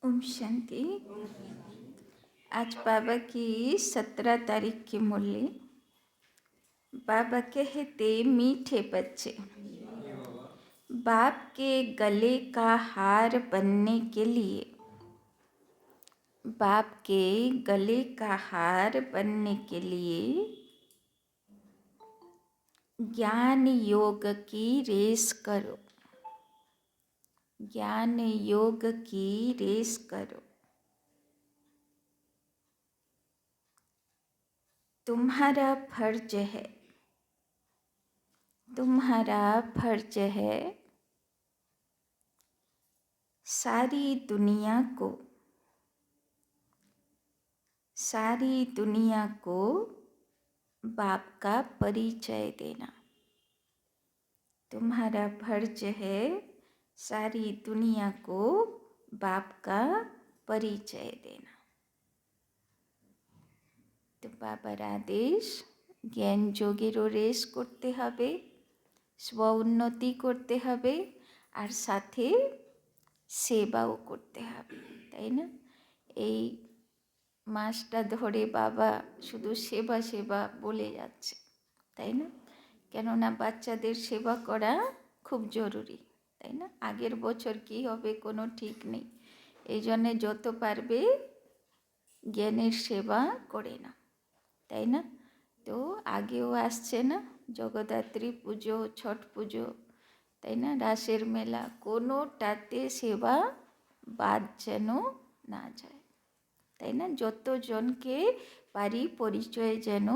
ओम शांति। आज बाबा की 17 तारीख की मुरली। बाबा कहते, मीठे बच्चे, बाप के गले का हार बनने के लिए, बाप के गले का हार बनने के लिए ज्ञान योग की रेस करो। ज्ञान योग की रेस करो। तुम्हारा फर्ज है, तुम्हारा फर्ज है सारी दुनिया को बाप का परिचय देना। तुम्हारा फर्ज है सारी दुनिया को बाप का परिचय देना। तो बाবার आदेश জ্ঞান যোগেরও রেস করতে হবে, স্ব উন্নতি করতে হবে, আর সাথে সেবাও করতে হবে, তাই না? এই মাসটা ধরে বাবা শুধু সেবা সেবা বলে যাচ্ছে, তাই না? কেননা বাচ্চাদের সেবা করা খুব জরুরি, তাই না? আগের বছর কি হবে কোনো ঠিক নেই। এই জন্যে যত পারবে জ্ঞানের সেবা করে না, তাই না? তো আগেও আসছে না জগদ্ধাত্রী পুজো, ছট পুজো, তাই না, রাসের মেলা, কোনোটাতে সেবা বাদ যেন না যায়, তাই না? যতজনকে পারি পরিচয় যেন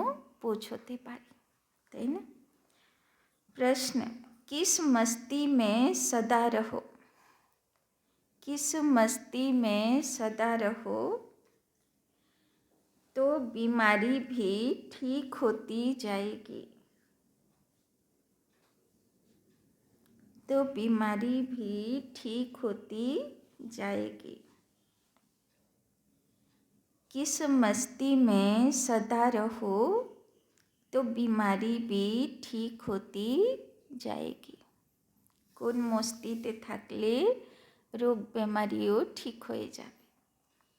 পৌঁছতে পারি, তাই না? प्रश्न, किस मस्ती में सदा रहो? किस मस्ती में सदा रहो तो बीमारी भी ठीक होती जाएगी। तो बीमारी भी ठीक होती जाएगी। किस मस्ती में सदा रहो तो बीमारी भी ठीक होती जाएगी। কোন মস্তিতে থাকলে রোগ বেমারিও ঠিক হয়ে যাবে।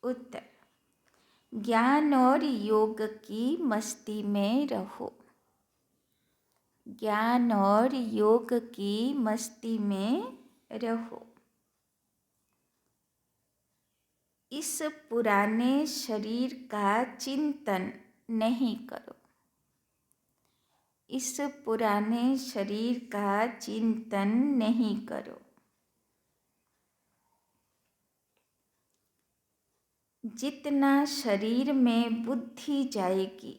उत्तर, ज्ञान और योग की मस्ती में रहो। ज्ञान और योग की मस्ती में रहो। इस पुराने शरीर का चिंतन नहीं करो। इस पुराने शरीर का चिंतन नहीं करो। जितना शरीर में बुद्धि जाएगी,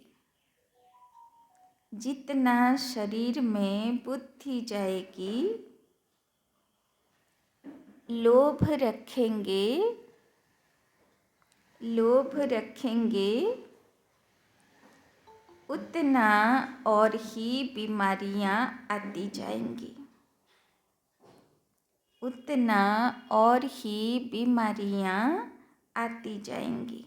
जितना शरीर में बुद्धि जाएगी, लोभ रखेंगे, लोभ रखेंगे, उतना और ही बीमारियां आती जाएंगी। उतना और ही बीमारियां आती जाएंगी।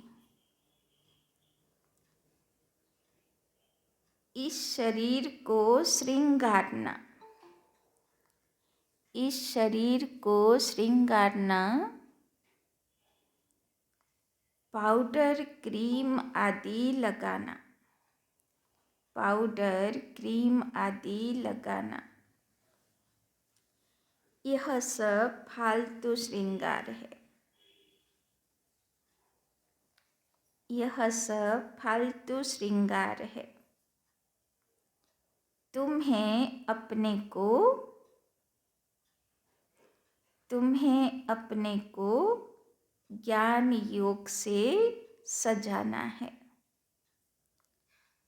इस शरीर को श्रृंगारना, इस शरीर को श्रृंगारना, पाउडर क्रीम आदि लगाना, पाउडर क्रीम आदि लगाना, यह सब फालतू श्रृंगार है। यह सब फालतू श्रृंगार है। तुम्हें अपने को ज्ञान योग से सजाना है।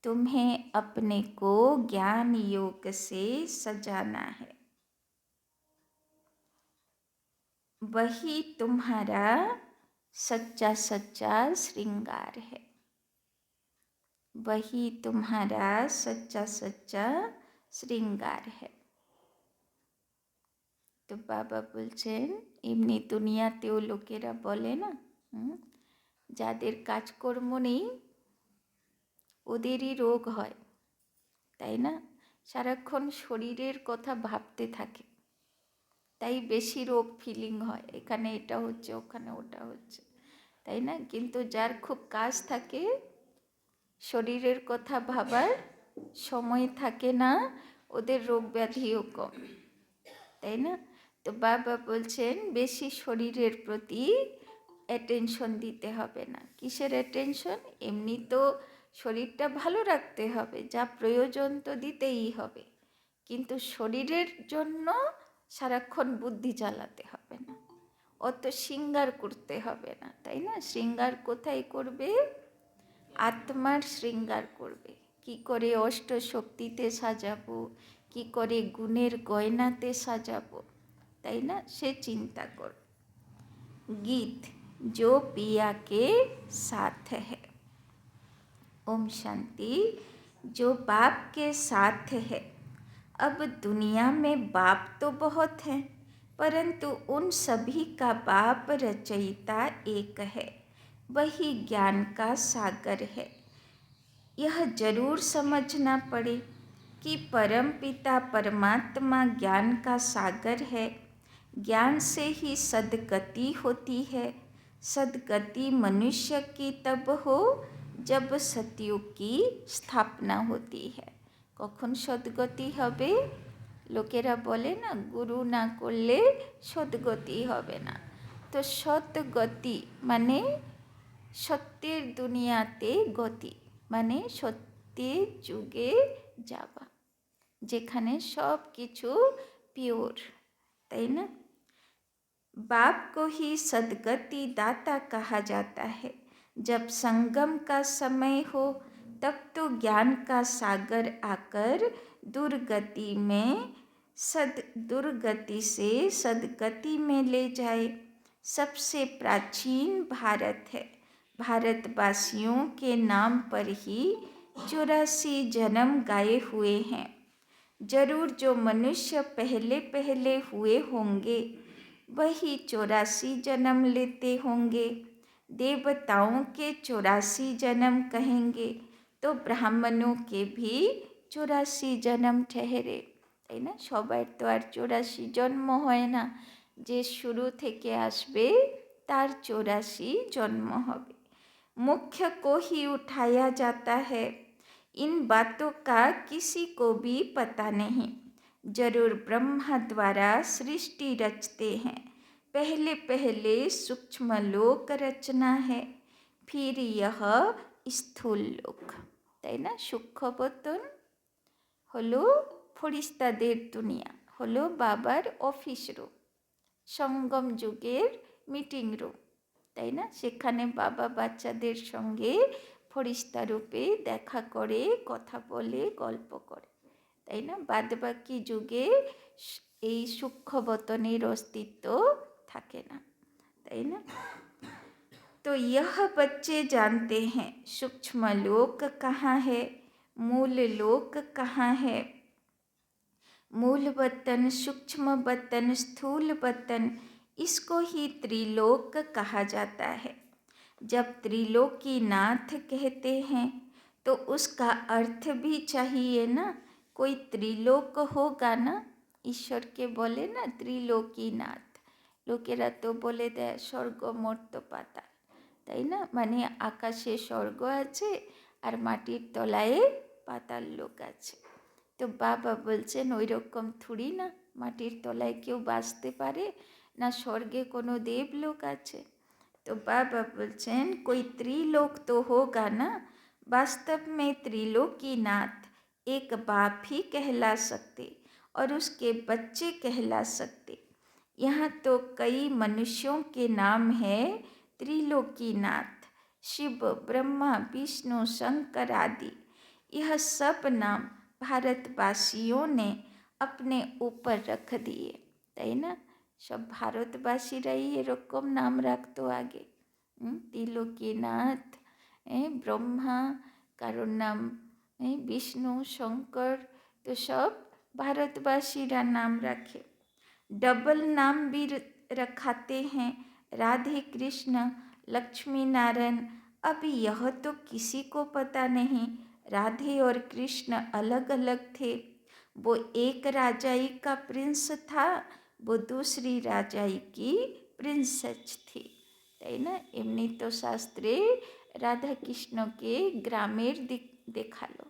तुम्हें अपने को ज्ञान योग से सजाना है। वही तुम्हारा सच्चा सच्चा श्रृंगार है। वही तुम्हारा सच्चा सच्चा श्रृंगार है। তো বাবা বলছেন, এমনি দুনিয়াতেও লোকেরা বলে না, যাদের কাজকর্ম নেই ওদেরই রোগ হয়, তাই না? সারাক্ষণ শরীরের কথা ভাবতে থাকে, তাই বেশি রোগ ফিলিং হয়, এখানে এটা হচ্ছে ওখানে ওটা হচ্ছে, তাই না? কিন্তু যার খুব কাজ থাকে, শরীরের কথা ভাবার সময় থাকে না, ওদের রোগ ব্যাধিও কম, তাই না? তো বাবা বলছেন বেশি শরীরের প্রতি অ্যাটেনশন দিতে হবে না। কিসের অ্যাটেনশন? এমনি তো শরীরটা ভালো রাখতে হবে, যা প্রয়োজন তো দিতেই হবে, কিন্তু শরীরের জন্য সারাক্ষণ বুদ্ধি চালাতে হবে না, অত শৃঙ্গার করতে হবে না, তাই না? শৃঙ্গার কোথায় করবে? আত্মার শৃঙ্গার করবে। কি করে অষ্ট শক্তিতে সাজাবো, কি করে গুণের গয়নাতে সাজাবো, তাই না? সে চিন্তা কর। गीत जो पिया के साथ है। ओम शांति। जो बाप के साथ है। अब दुनिया में बाप तो बहुत हैं, परंतु उन सभी का बाप रचयिता एक है, वही ज्ञान का सागर है। यह जरूर समझना पड़े कि परम पिता परमात्मा ज्ञान का सागर है। ज्ञान से ही सद्गति होती है। सद्गति मनुष्य की तब हो जब सतयुग की स्थापना होती है। কখন সদ্গতি হবে? লোকেরা বলে না, গুরু না করলে সদ্গতি হবে না। তো সদ্গতি মানে সত্যের দুনিয়াতে গতি, মানে সত্যের যুগে যাওয়া, যেখানে সব কিছু পিওর, তাই না? बाप को ही सद्गति दाता कहा जाता है। जब संगम का समय हो तब तो ज्ञान का सागर आकर दुर्गति से सद्गति में ले जाए। सबसे प्राचीन भारत है। भारतवासियों के नाम पर ही 84 जन्म गाए हुए हैं। जरूर जो मनुष्य पहले पहले हुए होंगे वही 84 जन्म लेते होंगे। देवताओं के 84 जन्म कहेंगे तो ब्राह्मणों के भी 84 जन्म ठहरे, তাই না? সবার তো আর 84 জন্ম হয় না, যে শুরু থেকে আসবে তার 84 জন্ম হবে। मुख्य को ही उठाया जाता है। इन बातों का किसी को भी पता नहीं। जरूर ब्रह्मा द्वारा सृष्टि रचते हैं। पहले पहले सूक्ष्म लोक रचना है, फिर यह স্থূল লোক, তাই না? সূক্ষ্মবতন হলো ফরিস্তাদের দুনিয়া, হলো বাবার অফিস রুম, সঙ্গম যুগের মিটিং রুম, তাই না? সেখানে বাবা বাচ্চাদের সঙ্গে ফরিস্তা রূপে দেখা করে, কথা বলে, গল্প করে, তাই না? বাদবাকি যুগে এই সূক্ষ্মবতনের অস্তিত্ব থাকে না, তাই না? तो यह बच्चे जानते हैं सूक्ष्म लोक कहाँ है, मूल लोक कहाँ है। मूल वतन, सूक्ष्म वतन, स्थूल वतन, इसको ही त्रिलोक कहा जाता है। जब त्रिलोकीनाथ कहते हैं तो उसका अर्थ भी चाहिए ना, कोई त्रिलोक होगा ना। ईश्वर के बोले ना त्रिलोकीनाथ, লোকেরা তো বলে দেয় স্বর্গ মর্ত পাতাল, তাই না? মানে আকাশে স্বর্গ আছে আর মাটির তলায় পাতাল লোক আছে। তো বাবা বলছেন ওই রকম থুড়ি না, মাটির তলায় কেউ বাঁচতে পারে না, স্বর্গে কোনো দেবলোক আছে। तो बाबा बोलছেন कोई त्रिलोक तो होगा ना। वास्तव में त्रिलोकीनाथ एक बाप ही कहला सकते और उसके बच्चे कहला सकते। यहाँ तो कई मनुष्यों के नाम है त्रिलोकीनाथ, शिव, ब्रह्मा, विष्णु, शंकर आदि। यह सब नाम भारतवासियों ने अपने ऊपर रख दिए, তাই না? সব ভারতবাসীরাই এরকম নাম রাখতো আগে। তিলোকীনাথ, ব্রহ্মা, কারোর নাম বিষ্ণু, শঙ্কর, তো সব ভারতবাসীরা নাম রাখে। डबल नाम भी रखाते हैं, राधे कृष्ण, लक्ष्मी नारायण। अभी यह तो किसी को पता नहीं राधे और कृष्ण अलग अलग थे। वो एक राजाई का प्रिंस था, वो दूसरी राजाई की प्रिंसेस थी, তাই না? এমনি তো শাস্ত্রে রাধা কৃষ্ণকে গ্রামের দেখালো,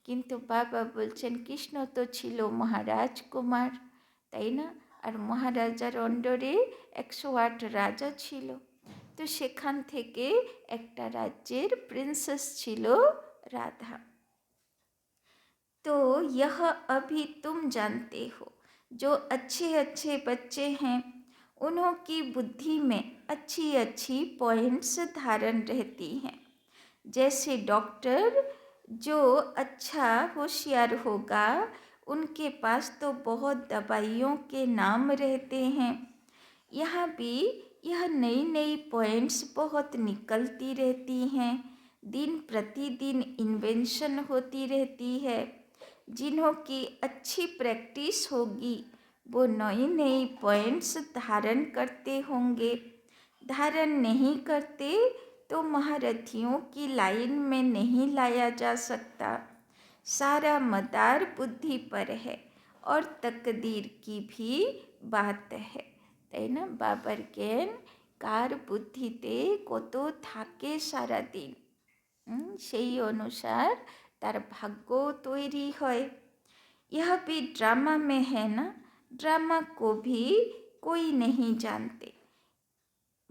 কিন্তু বাবা বলছেন কৃষ্ণ তো ছিল মহারাজ কুমার, তাই না? আর মহারাজার অন্ডরে 108 রাজা ছিল, তো সেখান থেকে একটা রাজ্যের প্রিন্সেস ছিল রাধা। तो यह अभी तुम जानते हो, जो अच्छे अच्छे बच्चे हैं उन्हों की बुद्धि में अच्छी अच्छी पॉइंट्स धारण रहती हैं। जैसे डॉक्टर जो अच्छा होशियार होगा उनके पास तो बहुत दवाइयों के नाम रहते हैं, यहाँ भी यह नई नई पॉइंट्स बहुत निकलती रहती हैं, दिन प्रतिदिन इन्वेंशन होती रहती है। जिन्हों की अच्छी प्रैक्टिस होगी वो नई नई पॉइंट्स धारण करते होंगे, धारण नहीं करते तो महारथियों की लाइन में नहीं लाया जा सकता। सारा मदार बुद्धि पर है और तकदीर की भी बात है, তাই না? বাবার জ্ঞান কার বুদ্ধিতে কত থাকে সারা দিন, সেই অনুসার তার ভাগ্য তৈরি হয়। यह भी ड्रामा में है ना, ड्रामा को भी कोई नहीं जानते,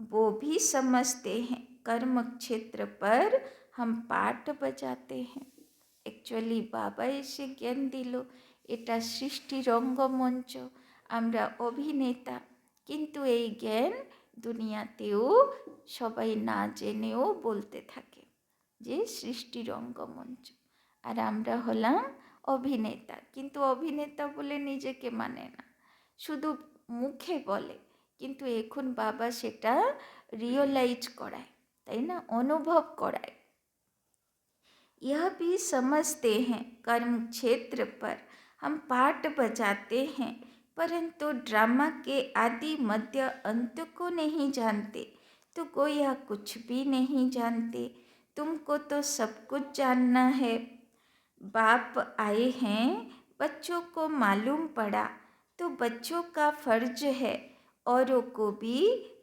वो भी समझते हैं कर्म क्षेत्र पर हम पाठ बजाते हैं। एक्चुअली बाबा एसे ज्ञान दिल এটা সৃষ্টি রঙ্গমঞ্চ, আমরা অভিনেতা, কিন্তু এই জ্ঞান দুনিয়াতেও সবাই না জেনেও বলতে থাকে যে সৃষ্টি রঙ্গমঞ্চ, আর আমরা হলাম অভিনেতা, কিন্তু অভিনেতা বলে নিজেকে মানে না, শুধু মুখে বলে, কিন্তু এখন বাবা সেটা রিয়েলাইজ করায়, তাই না? অনুভব করায়। यह भी समझते हैं कर्म क्षेत्र पर हम पाठ बजाते हैं, परंतु ड्रामा के आदि मध्य अंत को नहीं जानते, तो गोया कुछ भी नहीं जानते। तुमको तो सब कुछ जानना है। बाप आए हैं, बच्चों को मालूम पड़ा तो बच्चों का फर्ज है औरों को भी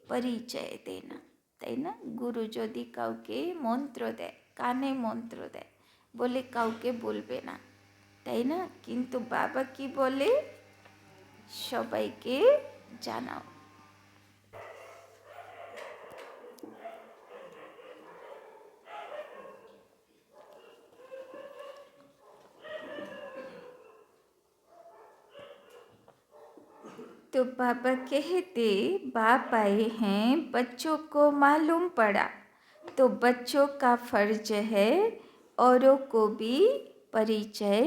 परिचय देना, তাই না? গুরু যদি কাউকে মন্ত্র দেয়, কানে মন্ত্র দেয়, বলে কাউকে বলবে না, তাই না? কিন্তু বাবা কি বলে? সবাইকে জানাও। तो बाबा कहते बाप आए हैं, बच्चों को मालूम पड़ा तो बच्चों का फर्ज है औरों को भी परिचय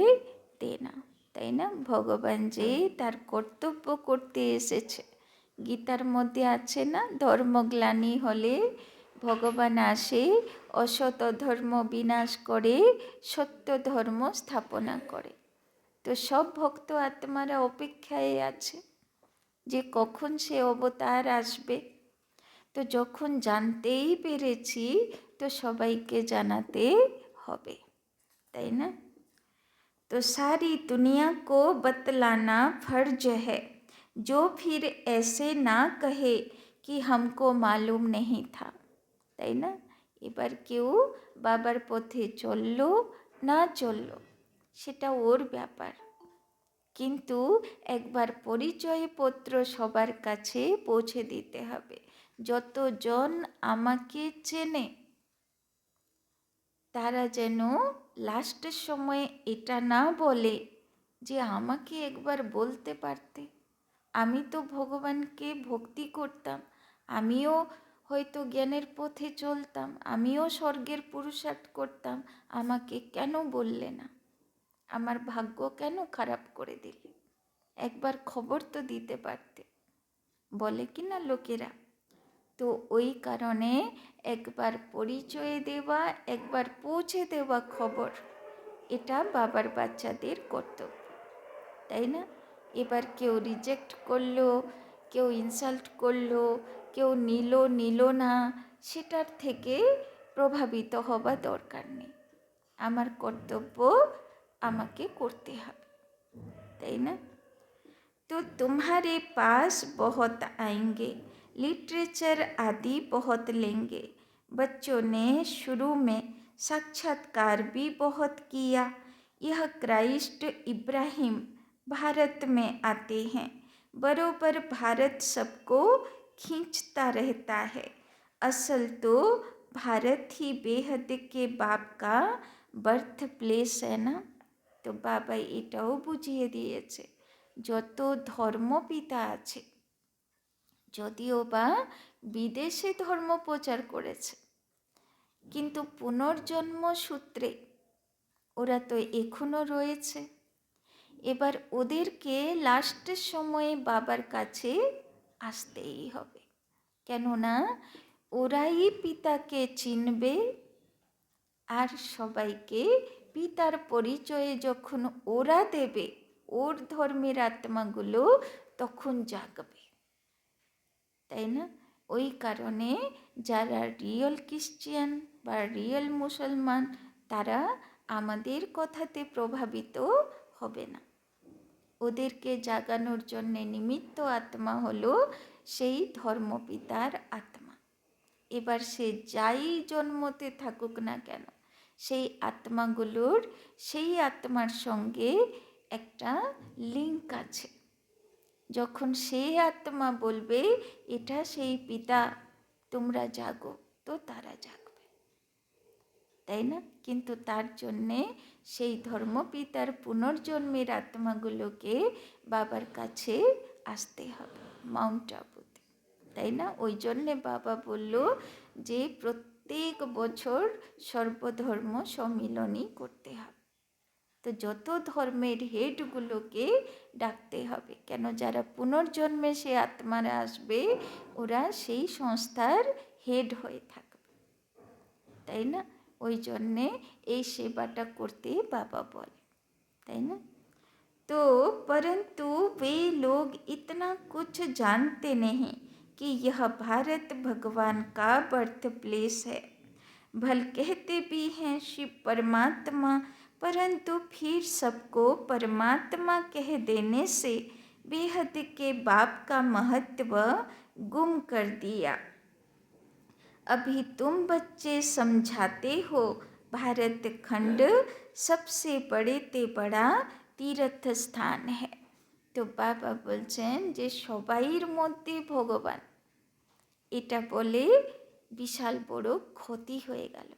देना, তাই না? ভগবান যে তার কর্তব্য করতে এসেছে, গীতার মধ্যে আছে না, ধর্মগ্লানি হলে ভগবান আসে, অসৎ ধর্ম বিনাশ করে সত্য ধর্ম স্থাপনা করে। তো সব ভক্ত আত্মারা অপেক্ষায় আছে যে কখন সে অবতার আসবে। তো যখন জানতেই পেরেছি তো সবাইকে জানাতে হবে, তাই না? तो सारी दुनिया को बतलाना फर्ज है, जो फिर ऐसे ना कहे कि हमको मालूम नहीं था, তাই না? এবার কেউ বাবার পথে চললো না চললো সেটা ওর ব্যাপার, কিন্তু একবার পরিচয়পত্র সবার কাছে পৌঁছে দিতে হবে। যতজন আমাকে চেনে তারা যেন লাস্টের সময় এটা না বলে যে আমাকে একবার বলতে পারতে, আমি তো ভগবানকে ভক্তি করতাম, আমিও হয়তো জ্ঞানের পথে চলতাম, আমিও স্বর্গের পুরুষার্থ করতাম, আমাকে কেন বললে না, আমার ভাগ্য কেন খারাপ করে দিলে, একবার খবর তো দিতে পারতে, বলে কি না লোকেরা। তো ওই কারণে একবার পরিচয় দেওয়া, একবার পৌঁছে দেওয়া খবর, এটা বাবার বাচ্চাদের কর্তব্য, তাই না? এবার কেউ রিজেক্ট করলো, কেউ ইনসাল্ট করলো, কেউ নিল না, সেটার থেকে প্রভাবিত হওয়া দরকার নেই। আমার কর্তব্য আমাকে করতে হবে, তাই না? तो तुम्हारे पास बहुत आएंगे, लिटरेचर आदि बहुत लेंगे। बच्चों ने शुरू में साक्षात्कार भी बहुत किया। यह क्राइस्ट इब्राहिम भारत में आते हैं, बरोबर भारत सबको खींचता रहता है। असल तो भारत ही बेहद के बाप का বার্থ প্লেস না। তো বাবা এটাও বুঝিয়ে দিয়েছে যত ধর্মপিতা আছে, যদিও বা বিদেশে ধর্ম প্রচার করেছে, কিন্তু পুনর্জন্ম সূত্রে ওরা তো এখনো রয়েছে। এবার ওদেরকে লাস্টের সময়ে বাবার কাছে আসতেই হবে, কেননা ওরাই পিতাকে চিনবে, আর সবাইকে পিতার পরিচয়ে যখন ওরা দেবে, ওর ধর্মের আত্মাগুলো তখন জাগবে, তাই না? ওই কারণে যারা রিয়েল ক্রিশ্চিয়ান বা রিয়েল মুসলমান তারা আমাদের কথাতে প্রভাবিত হবে না। ওদেরকে জাগানোর জন্যে নিমিত্ত আত্মা হলো সেই ধর্মপিতার আত্মা। এবার সে যাই জন্মতে থাকুক না কেন, সেই আত্মাগুলোর সেই আত্মার সঙ্গে একটা লিঙ্ক আছে। যখন সেই আত্মা বলবে এটা সেই পিতা, তোমরা জাগো, তো তারা জাগবে, তাই না? কিন্তু তার জন্যে সেই ধর্মপিতার পুনর্জন্মের আত্মাগুলোকে বাবার কাছে আসতে হবে মাউন্ট আবুতে, তাই না? ওই জন্যে বাবা বলল যে প্রত্যেক বছর সর্বধর্ম সম্মিলনী করতে হবে। তো যত ধর্মের হেডগুলোকে ডাকতে হবে, কেন যারা পুনর্জন্মে সে আত্মারা আসবে ওরা সেই সংস্থার হেড হয়ে থাকবে, তাই না? ওই জন্যে এই সেবাটা করতে बाबा बोले, তাই না? तो परंतु वे लोग इतना कुछ जानते नहीं कि यह भारत भगवान का बर्थ प्लेस है। भल कहते भी हैं शिव परमात्मा, परंतु फिर सबको परमात्मा कह देने से बेहद के बाप का महत्व गुम कर दिया। अभी तुम बच्चे समझाते हो भारत खंड सबसे बड़े ते बड़ा तीर्थ स्थान है। तो बाबा বলছেন যে সবাইর মধ্যে ভগবান, এটা বলে বিশাল বড় ক্ষতি হয়ে গেল।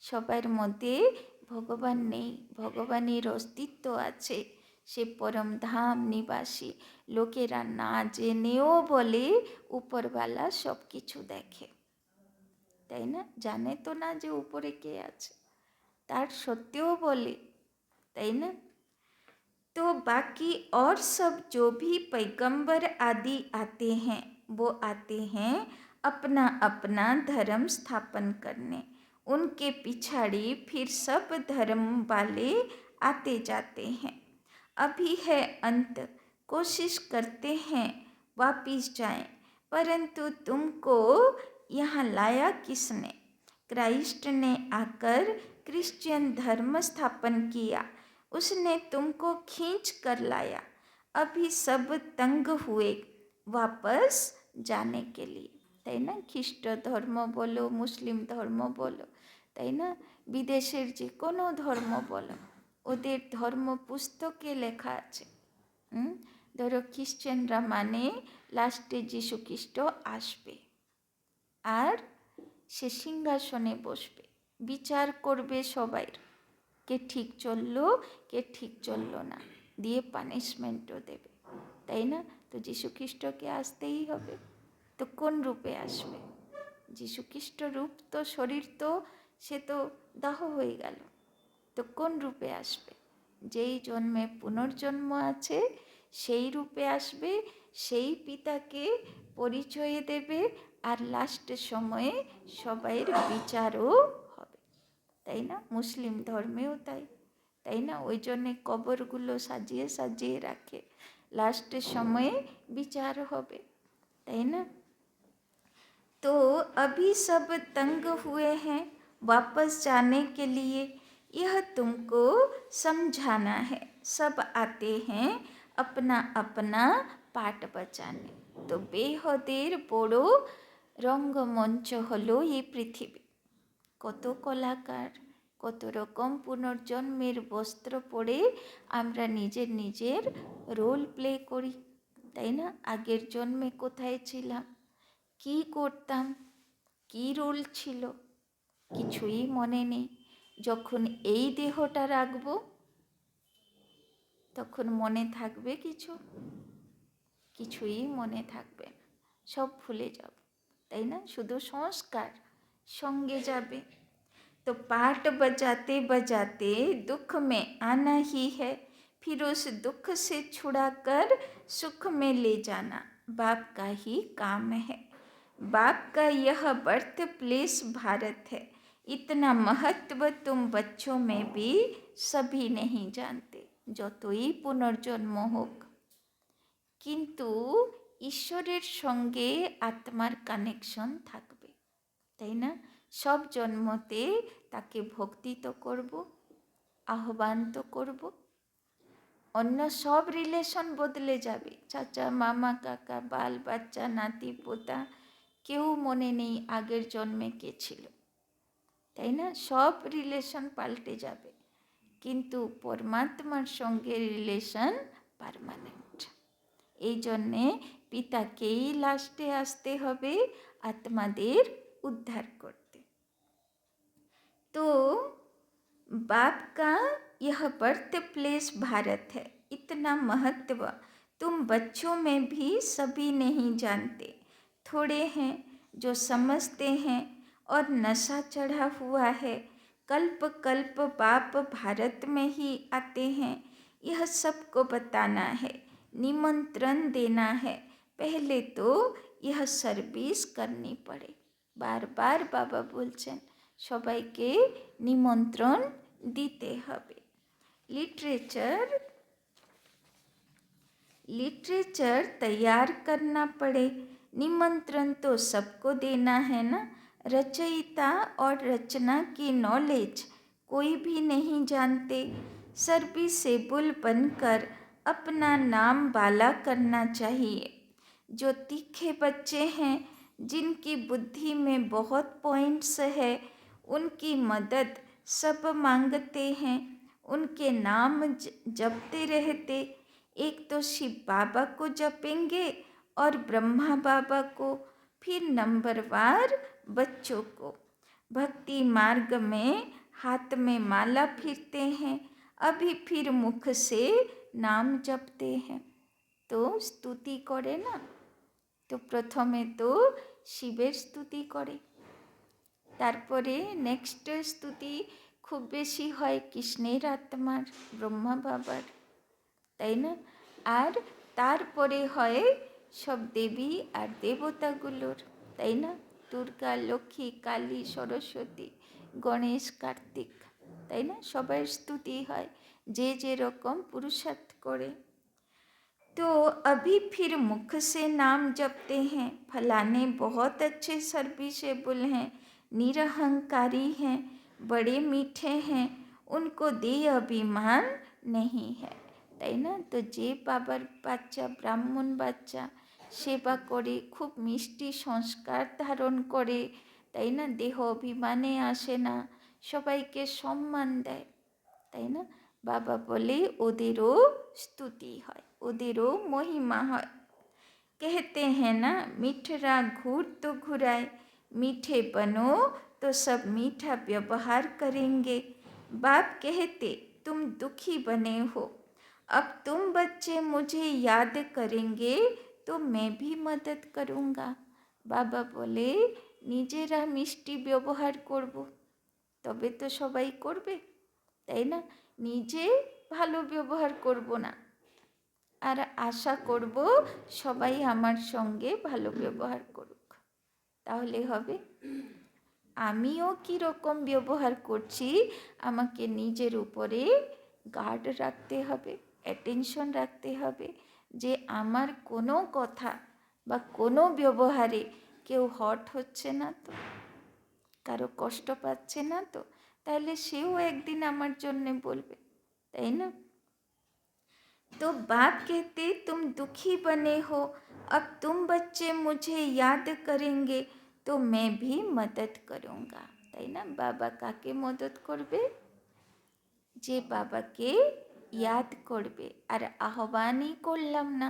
সবার মধ্যে ভগবান নেই, ভগবানের অস্তিত্ব আছে, সে পরম ধাম নিবাসী। লোকেরা না জেনেও বলে উপরওয়ালা সব কিছু দেখে, তাই না? জানে তো না যে উপরে কে আছে, তার সত্ত্বেও বলে, তাই না? तो बाकी और सब जो भी पैगंबर आदि आते हैं वो आते हैं अपना अपना धर्म स्थापन करने। उनके पिछाड़ी फिर सब धर्म वाले आते जाते हैं। अभी है अंत, कोशिश करते हैं वापिस जाएं, परंतु तुमको यहाँ लाया किसने? क्राइस्ट ने आकर क्रिश्चियन धर्म स्थापन किया, उसने तुमको खींच कर लाया। अभी सब तंग हुए वापस जाने के लिए, তাই না? খ্রিস্ট ধর্ম বলো, মুসলিম ধর্ম বলো, তাই না? বিদেশের যে কোনো ধর্ম বলো, ওদের ধর্ম পুস্তকে লেখা আছে। ধরো খ্রিশ্চানরা মানে লাস্টে যীশু খ্রিস্ট আসবে আর সে সিংহাসনে বসবে, বিচার করবে সবাই, কে ঠিক চললো কে ঠিক চললো না, দিয়ে পানিশমেন্টও দেবে, তাই না? তো যীশু খ্রিস্টকে আসতেই হবে। তো কোন রূপে আসবে? যীশু খ্রিস্ট রূপ তো শরীর তো সে তো দাহ হয়ে গেল, তো কোন রূপে আসবে? যেই জন্মে পুনর্জন্ম আছে সেই রূপে আসবে, সেই পিতাকে পরিচয় দেবে, আর লাস্টের সময়ে সবাইয়ের বিচারও হবে, তাই না? মুসলিম ধর্মেও তাই, তাই না? ওই জন্যে কবরগুলো সাজিয়ে সাজিয়ে রাখে, লাস্টের সময়ে বিচার হবে, তাই না? तो अभी सब तंग हुए हैं वापस जाने के लिए, यह तुमको समझाना है। सब आते हैं अपना अपना পাট বাজানে। তো বেহদের বড় রঙ্গমঞ্চ হলো এই পৃথিবী। কত কলাকার, কত রকম পুনর্জন্মের বস্ত্র পরে আমরা নিজের নিজের রোল প্লে করি, তাই না? আগের জন্মে কোথায় ছিলাম, কি করতাম, কি রোল ছিল, কিছুই মনে নেই। যখন এই দেহটা রাখবো তখন মনে থাকবে কিছু? কিছুই মনে থাকবে না, সব ভুলে যাব, তাই না? শুধু সংস্কার সঙ্গে যাবে। तो पाठ बजाते बजाते दुख में आना ही है, फिर उस दुख से छुड़ाकर सुख में ले जाना बाप का ही काम है। बाप का यह बर्थ प्लेस भारत है, इतना महत्व तुम बच्चों में भी सभी नहीं जानते। যতই পুনর্জন্ম হোক, কিন্তু ঈশ্বরের সঙ্গে আত্মার কানেকশন থাকবে, তাই না? সব জন্মতে তাকে ভক্তি তো করব, আহ্বান তো করব। অন্য সব রিলেশন বদলে যাবে, চাচা মামা কাকা বাল বাচ্চা নাতি পোতা, কেউ মনে নেই আগের জন্মে কে ছিল, তাই না? সব রিলেশন পাল্টে যাবে, কিন্তু পরমাত্মার সঙ্গে রিলেশন পার্মানেন্ট। এই জন্যে পিতাকেই লাস্টে আসতে হবে আত্মাদের उद्धार करते। तो बाप का यह बर्थ प्लेस भारत है, इतना महत्व तुम बच्चों में भी सभी नहीं जानते। थोड़े हैं जो समझते हैं और नशा चढ़ा हुआ है। कल्प कल्प बाप भारत में ही आते हैं, यह सबको बताना है, निमंत्रण देना है। पहले तो यह सर्विस करनी पड़े। বারবার বাবা বলছেন সবাইকে নিমন্ত্রণ দিতে হবে। लिटरेचर तैयार करना पड़े, निमंत्रण तो सबको देना है ना। रचयिता और रचना की नॉलेज कोई भी नहीं जानते। सर्विसेबल बनकर अपना नाम बाला करना चाहिए। जो तीखे बच्चे हैं, जिनकी बुद्धि में बहुत पॉइंट्स है, उनकी मदद सब मांगते हैं, उनके नाम जपते रहते। एक तो शिव बाबा को जपेंगे और ब्रह्मा बाबा को, फिर नंबरवार बच्चों को। भक्ति मार्ग में हाथ में माला फिरते हैं, अभी फिर मुख से नाम जपते हैं। तो स्तुति करे ना, তো প্রথমে তো শিবের স্তুতি করে, তারপরে নেক্সট স্তুতি খুব বেশি হয় কৃষ্ণের আত্মার, ব্রহ্মা বাবার, তাই না? আর তারপরে হয় সব দেবী আর দেবতাগুলোর, তাই না? দুর্গা লক্ষ্মী কালী সরস্বতী গণেশ কার্তিক, তাই না? সবার স্তুতি হয় যে যেরকম পুরুষার্থ করে। तो अभी फिर मुख से नाम जपते हैं, फलाने बहुत अच्छे सर्विसेबल हैं, निरहंकारी हैं, बड़े मीठे हैं, उनको दे अभिमान नहीं है, তাই না? তো যে বাবার বাচ্চা ব্রাহ্মণ বাচ্চা সেবা করে, খুব মিষ্টি সংস্কার ধারণ করে, তাই না? দেহ অভিমানে আসে না, সবাইকে সম্মান দেয়, তাই না? বাবা বলে ওদেরও স্তুতি হয়, ওদেরও মহিমা হয়। कहते हैं ना, मीठरा घूर तो घुराए, मीठे बनो तो सब मीठा व्यवहार करेंगे। बाप कहते तुम दुखी बने हो, अब तुम बच्चे मुझे याद करेंगे तो मैं भी मदद करूँगा। বাবা বলে নিজেরা মিষ্টি ব্যবহার করব, তবে তো সবাই করবে, তাই না? নিজে ভালো ব্যবহার করব না আর আশা করব সবাই আমার সঙ্গে ভালো ব্যবহার করুক, তাহলে হবে? আমিও কীরকম ব্যবহার করছি আমাকে নিজের উপরে গার্ড রাখতে হবে, অ্যাটেনশন রাখতে হবে, যে আমার কোনো কথা বা কোনো ব্যবহারে কেউ হট হচ্ছে না তো, কারো কষ্ট পাচ্ছে না তো, তাহলে সেও একদিন আমার জন্যে বলবে, তাই না? तो बाप कहते तुम दुखी बने हो, अब तुम बच्चे मुझे याद करेंगे तो मैं भी मदद करूँगा। তাই না? বাবা কাকে মদত করবে? যে বাবাকে ইয়াদ করবে। আর আহ্বানই করলাম না,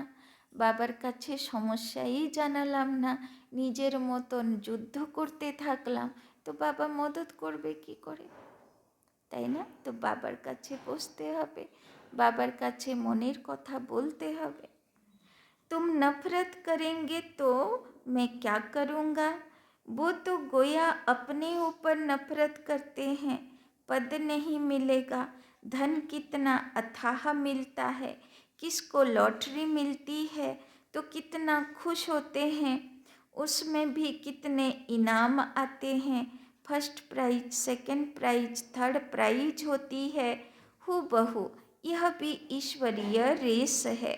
বাবার কাছে সমস্যাই জানালাম না, নিজের মতন যুদ্ধ করতে থাকলাম, তো বাবা মদত করবে কি করে? তাই না? তো বাবার কাছে বসতে হবে, বাবার কাছে মনের কথা বলতে হবে। तुम नफरत करेंगे तो मैं क्या करूँगा? वो तो गोया अपने ऊपर नफरत करते हैं। पद नहीं मिलेगा, धन कितना अथाह मिलता है, किसको लॉटरी मिलती है तो कितना खुश होते हैं, उसमें भी कितने इनाम आते हैं। First prize, second prize, third prize होती है हूबहू। यह भी ईश्वरीय रेस है,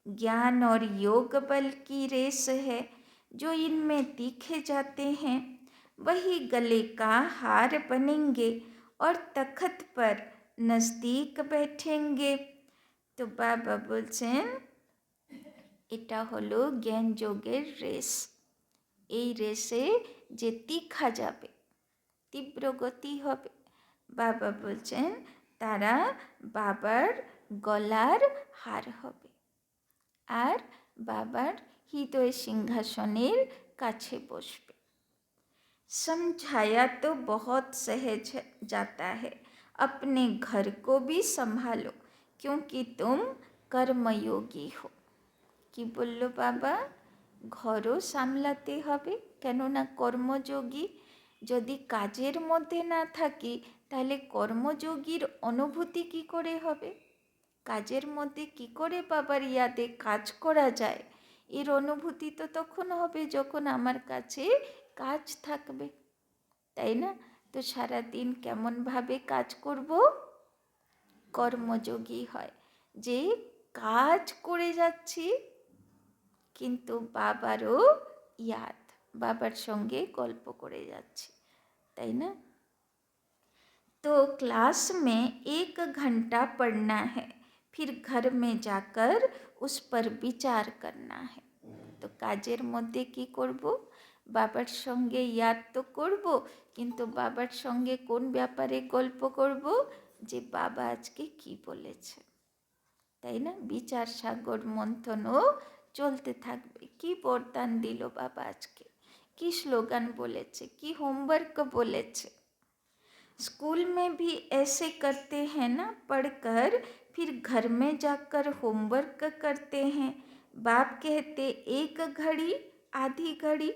ज्ञान और योग बल की रेस है। जो इनमें तीखे जाते हैं वही गले का हार बनेंगे और तखत पर नज़दीक बैठेंगे। तो बाबा বলছেন এটা হলো জ্ঞান যোগের রেস। এই রেসে যে তীখা যাবে, তীব্র গতি হবে, বাবা বলছেন তারা বাবার গলার হার হবে আর বাবার হৃদয় সিংহাসনের কাছে বসবে। समझाया तो बहुत सहज जाता है, अपने घर को भी संभालो क्योंकि तुम कर्मयोगी हो। কি বলল বাবা? ঘরও সামলাতে হবে, কেননা কর্মযোগী। যদি কাজের মধ্যে না থাকি তাহলে কর্মযোগীর অনুভূতি কি করে হবে? কাজের মধ্যে কি করে বাবার ইয়াদে কাজ করা যায়, এর অনুভূতি তো তখন হবে যখন আমার কাছে কাজ থাকবে, তাই না? তো সারাদিন কেমনভাবে কাজ করব? কর্মযোগী হয়, যে কাজ করে যাচ্ছি কিন্তু বাবারও ইয়াদ, বাবার সঙ্গে গল্প করে যাচ্ছি, তাই না? तो क्लास में 1 घंटा पढ़ना है, फिर घर में जाकर उस पर विचार करना है। তো কাজের মধ্যে কি করব? বাবার সঙ্গে ইয়াদ তো করব, কিন্তু বাবার সঙ্গে কোন ব্যাপারে গল্প করব? যে বাবা আজকে কি বলেছে, তাই না? বিচার সাগর মন্থনও চলতে থাকবে। কি বরদান দিল বাবা আজকে, কি স্লোগান বলেছে, কি হোমওয়ার্ক বলেছে। स्कूल में भी ऐसे करते हैं ना, पढ़कर फिर घर में जाकर होमवर्क करते हैं। बाप कहते 1 घड़ी, आधी घड़ी,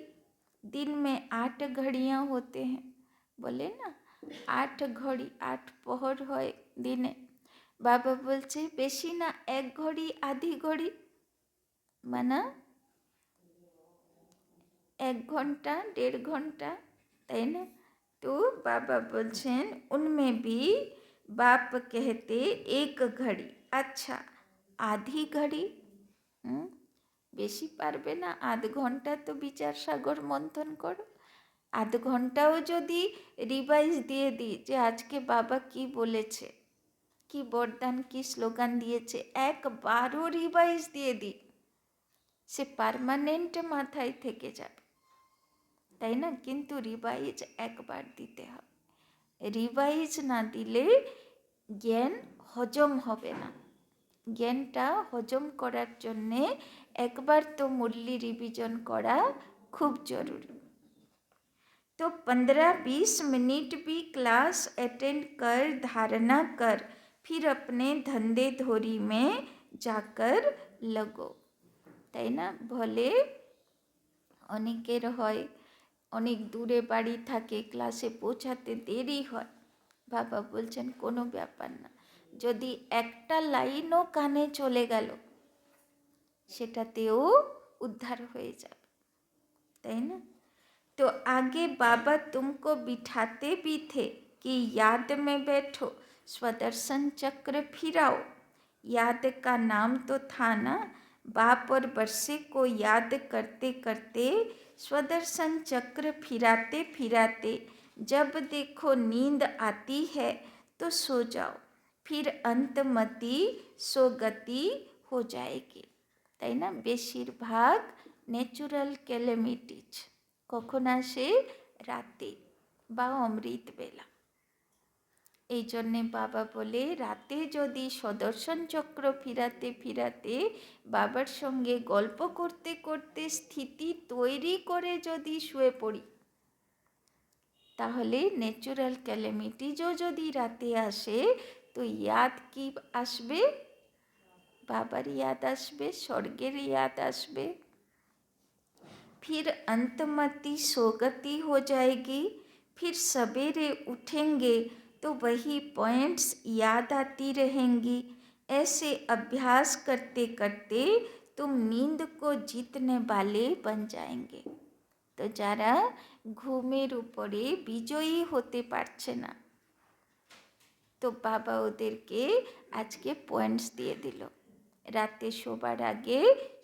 दिन में 8 घड़ियाँ होते हैं, बोले ना 8 घड़ी, 8 पहर হয় দিনে। বাবা বলছে বেশি না, 1 ঘড়ি, আধি ঘড়ি, মানে 1 ঘন্টা, 1.5 ঘন্টা, তাই না? तो बाबा बोलছেন उनमें भी बाप कहते 1 घड़ी, अच्छा आधी घड़ी, বেশি পারবে না, 1/2 ঘন্টা তো বিচার সাগর মন্থন করো। 1/2 ঘন্টাও যদি রিভাইজ দিয়ে দিই যে আজকে বাবা কি বলেছে, কি বরদান, কি স্লোগান দিয়েছে, একবারও রিভাইজ দিয়ে দিই, সে পার্মানেন্ট মাথায় থেকে যাবে, তাই না? কিন্তু রিভাইজ একবার দিতে হবে, রিভাইজ না দিলে জ্ঞান হজম হবে না। জ্ঞানটা হজম করার জন্যে একবার তো মুরলি রিভিজন করা খুব জরুরি। तो 15-20 मिनट भी क्लास अटेंड कर धारणा कर, फिर अपने धंधे धोरी में जाकर लगो, তাই না? ভলে অনেকের হয় অনেক দূরে বাড়ি থাকে, ক্লাসে পৌঁছাতে দেরি হয়, বাবা বলছেন কোনো ব্যাপার না, যদি একটা লাইনও কানে চলে গেল সেটাতেও উদ্ধার হয়ে যাবে, তাই না? तो आगे बाबा तुमको बिठाते भी थे कि याद में बैठो, स्वदर्शन चक्र फिराओ। याद का नाम तो था ना, बाप और बरसे को याद करते करते स्वदर्शन चक्र फिराते फिराते जब देखो नींद आती है तो सो जाओ, फिर अंतमति सोगति हो जाएगी, তাই না? বেশিরভাগ ন্যাচুরাল ক্যালামিটিজ কখন আসে? রাতে বা অমৃতবেলা। এই জন্যে বাবা বলে রাতে যদি সুদর্শন চক্র ফিরাতে ফিরাতে বাবার সঙ্গে গল্প করতে করতে স্থিতি তৈরি করে যদি শুয়ে পড়ি, তাহলে ন্যাচুরাল ক্যালামিটিজও যদি রাতে আসে তো ইয়াদ কি আসবে? বাবার याद আসবে, স্বর্গের याद আসবে। फिर अंतमति सोगति हो जाएगी, फिर सवेरे उठेंगे तो वही पॉइंट्स याद आती रहेंगी। ऐसे अभ्यास करते करते तुम नींद को जीतने वाले बन जाएंगे। তো যারা ঘুমের উপরে বিজয়ী হতে পারছে না, তো বাবা ওদেরকে আজকে পয়েন্টস দিয়ে দিল, রাতে শোবার আগে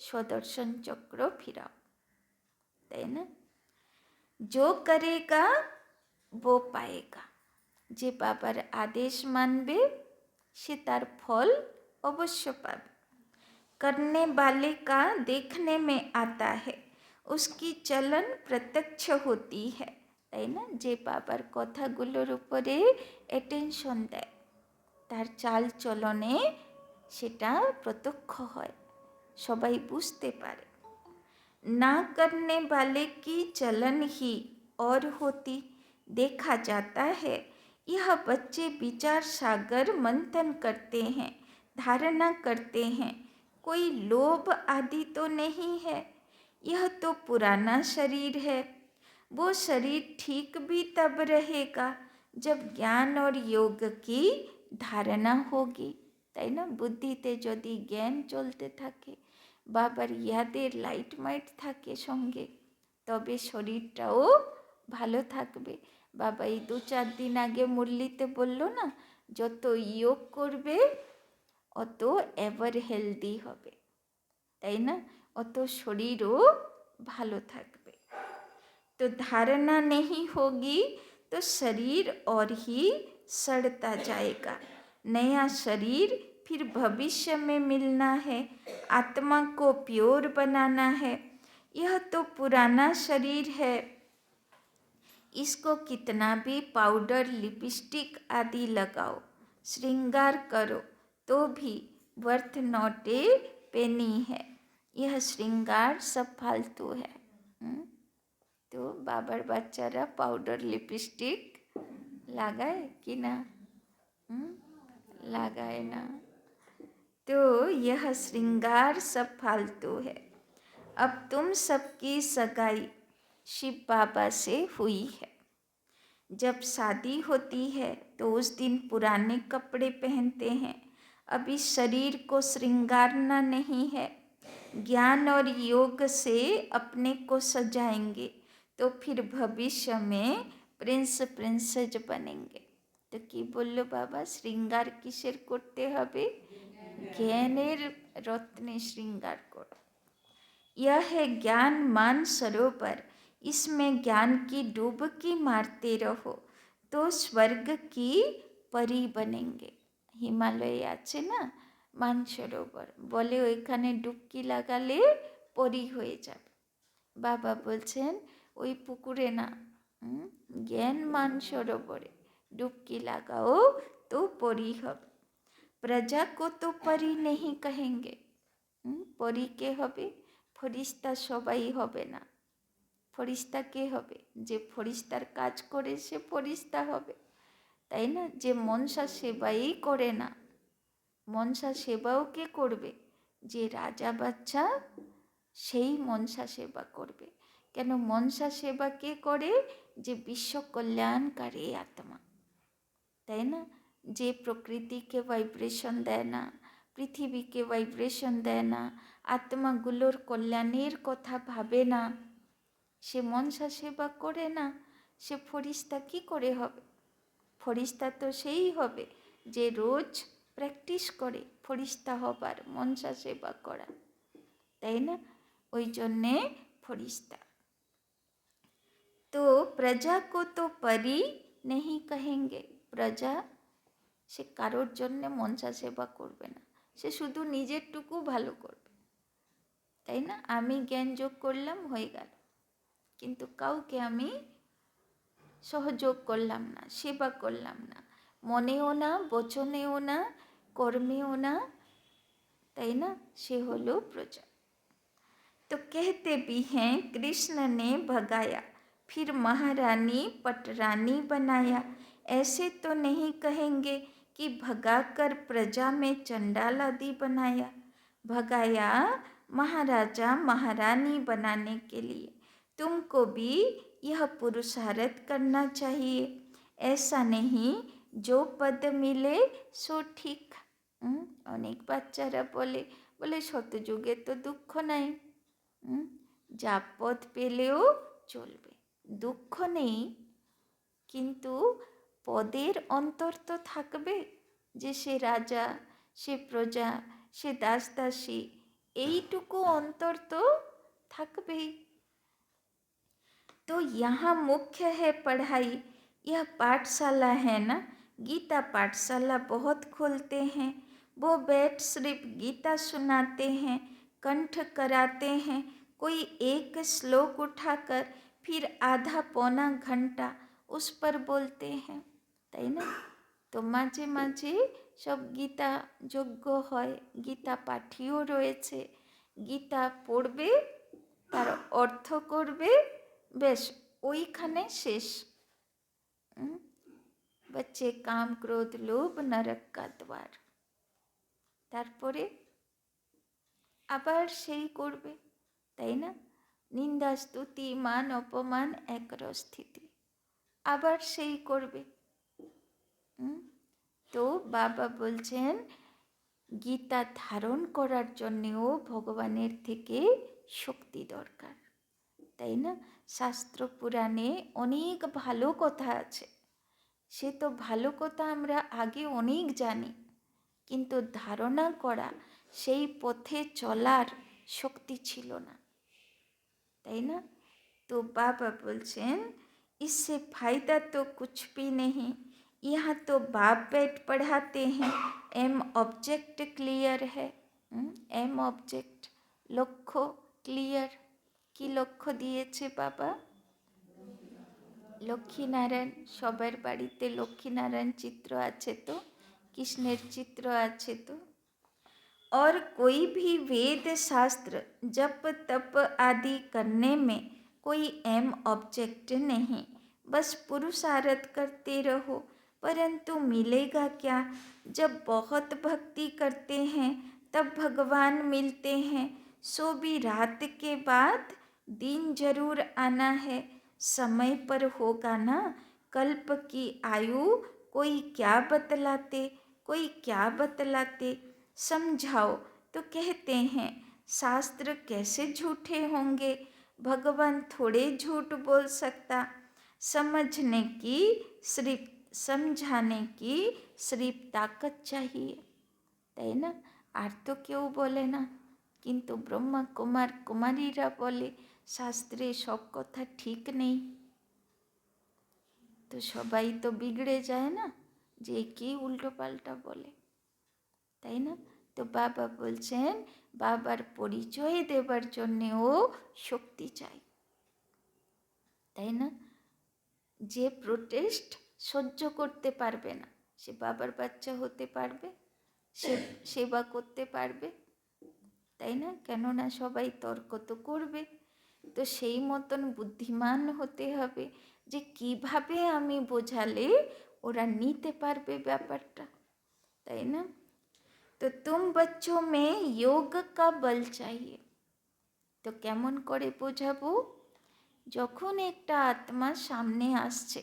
সুদর্শন চক্র ফিরাও, তাই না? जो करेगा वो पाएगा, যে বাবার আদেশ মানবে সে তার ফল অবশ্য পাবে। करने वाले का देखने में आता है, उसकी चलन प्रत्यक्ष होती है, তাই না? যে বাবার কথাগুলোর উপরে অ্যাটেনশন দেয় তার চাল চলনে সেটা প্রত্যক্ষ হয়, সবাই বুঝতে পারে। ना करने वाले की चलन ही और होती देखा जाता है। यह बच्चे विचार सागर मंथन करते हैं, धारणा करते हैं, कोई लोभ आदि तो नहीं है, यह तो पुराना शरीर है। वो शरीर ठीक भी तब रहेगा जब ज्ञान और योग की धारणा होगी, তাই না? বুদ্ধিতে যদি জ্ঞান চলতে থাকে, বাবার ইয়াদের লাইট মাইট থাকে সঙ্গে, তবে শরীরটাও ভালো থাকবে। বাবা এই 2-4 দিন আগে মুরলিতে বলল না, যত যোগ করবে অত এভার হেলদি হবে, তাই না? অত শরীরও ভালো থাকবে। तो धारणा नहीं होगी तो शरीर और ही सड़ता जाएगा। नया शरीर फिर भविष्य में मिलना है, आत्मा को प्योर बनाना है। यह तो पुराना शरीर है, इसको कितना भी पाउडर लिपस्टिक आदि लगाओ, श्रृंगार करो, तो भी वर्थ नॉट ए पेनी है। यह श्रृंगार सब फालतू है। तो बाबर বাচ্চারা পাউডার লিপস্টিক লাগায় কি না? लगाए ना। तो यह श्रृंगार सब फालतू है। अब तुम सबकी सगाई शिव बाबा से हुई है। जब शादी होती है तो उस दिन पुराने कपड़े पहनते हैं। अब इस शरीर को श्रृंगारना नहीं है, ज्ञान और योग से अपने को सजाएंगे, तो फिर भविष्य में प्रिंस प्रिंसेस बनेंगे। तो কি বলল বাবা? শৃঙ্গার কিসের করতে হবে? জ্ঞানের রত্নে শৃঙ্গার করো। यह है ज्ञान मान सरोवर, इसमें ज्ञान की डुबकी मारते रहो तो स्वर्ग की परी बनेंगे। হিমালয়ে আছে না মানসরোবর, বলে ওইখানে ডুবকি লাগালে পরি হয়ে যাবে। বাবা বলছেন ওই পুকুরে না, জ্ঞান মানসরোবরে ডুবকি লাগাও তো পরি হবে। প্রজা को तो परी नहीं कहेंगे, পরি কে হবে? ফরিস্তা সবাই হবে না। ফরিস্তা কে হবে? যে ফরিস্তার কাজ করে সে ফরিস্তা হবে, তাই না? যে মনসা সেবাই করে না, মনসা সেবাও কে করবে? যে রাজা বাচ্চা সেই মনসা সেবা করবে। কেন মনসা সেবা কে করে? যে বিশ্ব কল্যাণকারী আত্মা, তাই না? যে প্রকৃতিকে ভাইব্রেশন দেয় না, পৃথিবীকে ভাইব্রেশন দেয় না, আত্মাগুলোর কল্যাণের কথা ভাবে না, সে মনসা সেবা করে না, সে ফরিস্তা কি করে হবে? ফরিস্তা তো সেই হবে যে রোজ প্র্যাকটিস করে ফরিস্তা হবার, মনসা সেবা করা, তাই না? ওই জন্যে ফরিস্তা। तो प्रजा को तो परी नहीं कहेंगे, प्रजा সে কারোর জন্যে মনসা সেবা করবে না, সে শুধু নিজেরটুকু ভালো করবে, তাই না? আমি জ্ঞান যোগ করলাম, হয়ে গেল, কিন্তু কাউকে আমি সহযোগ করলাম না, সেবা করলাম না, মনেও না, বচনেও না, কর্মেও না, তাই না? সে হলো প্রজা। तो कहते भी हैं कृष्ण ने भगाया फिर महारानी पटरानी बनाया। ऐसे तो नहीं कहेंगे कि भगाकर प्रजा में चंडाल आदि बनाया। भगाया महाराजा महारानी बनाने के लिए तुमको भी यह पुरुषार्थ करना चाहिए। ऐसा नहीं जो पद मिले सो ठीक। অনেক বাচ্চারা বলে বলে শতযুগে তো দুঃখ নাই, যা পদ পেলেও চলবে, দুঃখ নেই, কিন্তু পদের অন্তর তো থাকবে, যে সে রাজা, সে প্রজা, সে দাস দাসী, এইটুকু অন্তর তো থাকবেই। तो यहाँ मुख्य है पढ़ाई, यह पाठशाला है ना, गीता पाठशाला बहुत खोलते हैं, वो बैठ सिर्फ गीता सुनाते हैं, कंठ कराते हैं, कोई एक श्लोक उठाकर फिर आधा पौना घंटा उस पर बोलते हैं, তাই না? তো মাঝে মাঝে সব গীতা যজ্ঞ হয়, গীতা পাঠীও রয়েছে, গীতা পড়বে, তার অর্থ করবে, বেশ ওইখানে শেষ। बच्चे काम क्रोध लोभ नरक का द्वार, তারপরে আবার সেই করবে, তাই না? নিন্দা স্তুতি মান অপমান একরস স্থিতি, আবার সেই করবে। তো বাবা বলছেন গীতা ধারণ করার জন্যেও ভগবানের থেকে শক্তি দরকার, তাই না? শাস্ত্র পুরাণে অনেক ভালো কথা আছে, সে তো ভালো কথা আমরা আগে অনেক জানি, কিন্তু ধারণা করা, সেই পথে চলার শক্তি ছিল না, তাই না? তো বাবা বলছেন इससे फायदा तो कुछ भी नहीं, यहाँ तो बाप बैठ पढ़ाते हैं, एम ऑब्जेक्ट क्लियर है। एम ऑब्जेक्ट লক্ষ্য ক্লিয়ার, কি লক্ষ্য দিয়েছে বাবা? লক্ষ্মীনারায়ণ, সবার বাড়িতে লক্ষ্মীনারায়ণ চিত্র আছে তো, কৃষ্ণের চিত্র আছে তো। और कोई भी वेद शास्त्र जप तप आदि करने में कोई एम ऑब्जेक्ट नहीं, बस पुरुषार्थ करते रहो, परंतु मिलेगा क्या? जब बहुत भक्ति करते हैं तब भगवान मिलते हैं, सो भी रात के बाद दिन जरूर आना है, समय पर होगा ना। कल्प की आयु कोई क्या बतलाते, कोई क्या बतलाते, समझाओ तो कहते हैं शास्त्र कैसे झूठे होंगे, भगवान थोड़े झूठ बोल सकता, समझने की सिर्फ समझाने की सिर्फ ताकत चाहिए, তাই না? আর তো কেউ বলে না, কিন্তু ব্রহ্মা কুমার কুমারীরা বলে শাস্ত্রে সব কথা ঠিক নেই, তো সবাই তো বিগড়ে যায় না, যে কি উল্টো পাল্টা বলে, তাই না? তো বাবা বলছেন বাবার পরিচয় দেবার জন্যেও শক্তি চাই, তাই না? যে প্রোটেস্ট সহ্য করতে পারবে না, সে বাবার বাচ্চা হতে পারবে, সে সেবা করতে পারবে, তাই না? কেননা সবাই তর্ক তো করবে, তো সেই মতন বুদ্ধিমান হতে হবে যে কিভাবে আমি বোঝালে ওরা নিতে পারবে ব্যাপারটা, তাই না? তো तुम बच्चों में योग का बल चाहिए, তো কেমন করে বোঝাবো? যখন একটা আত্মা সামনে আসছে,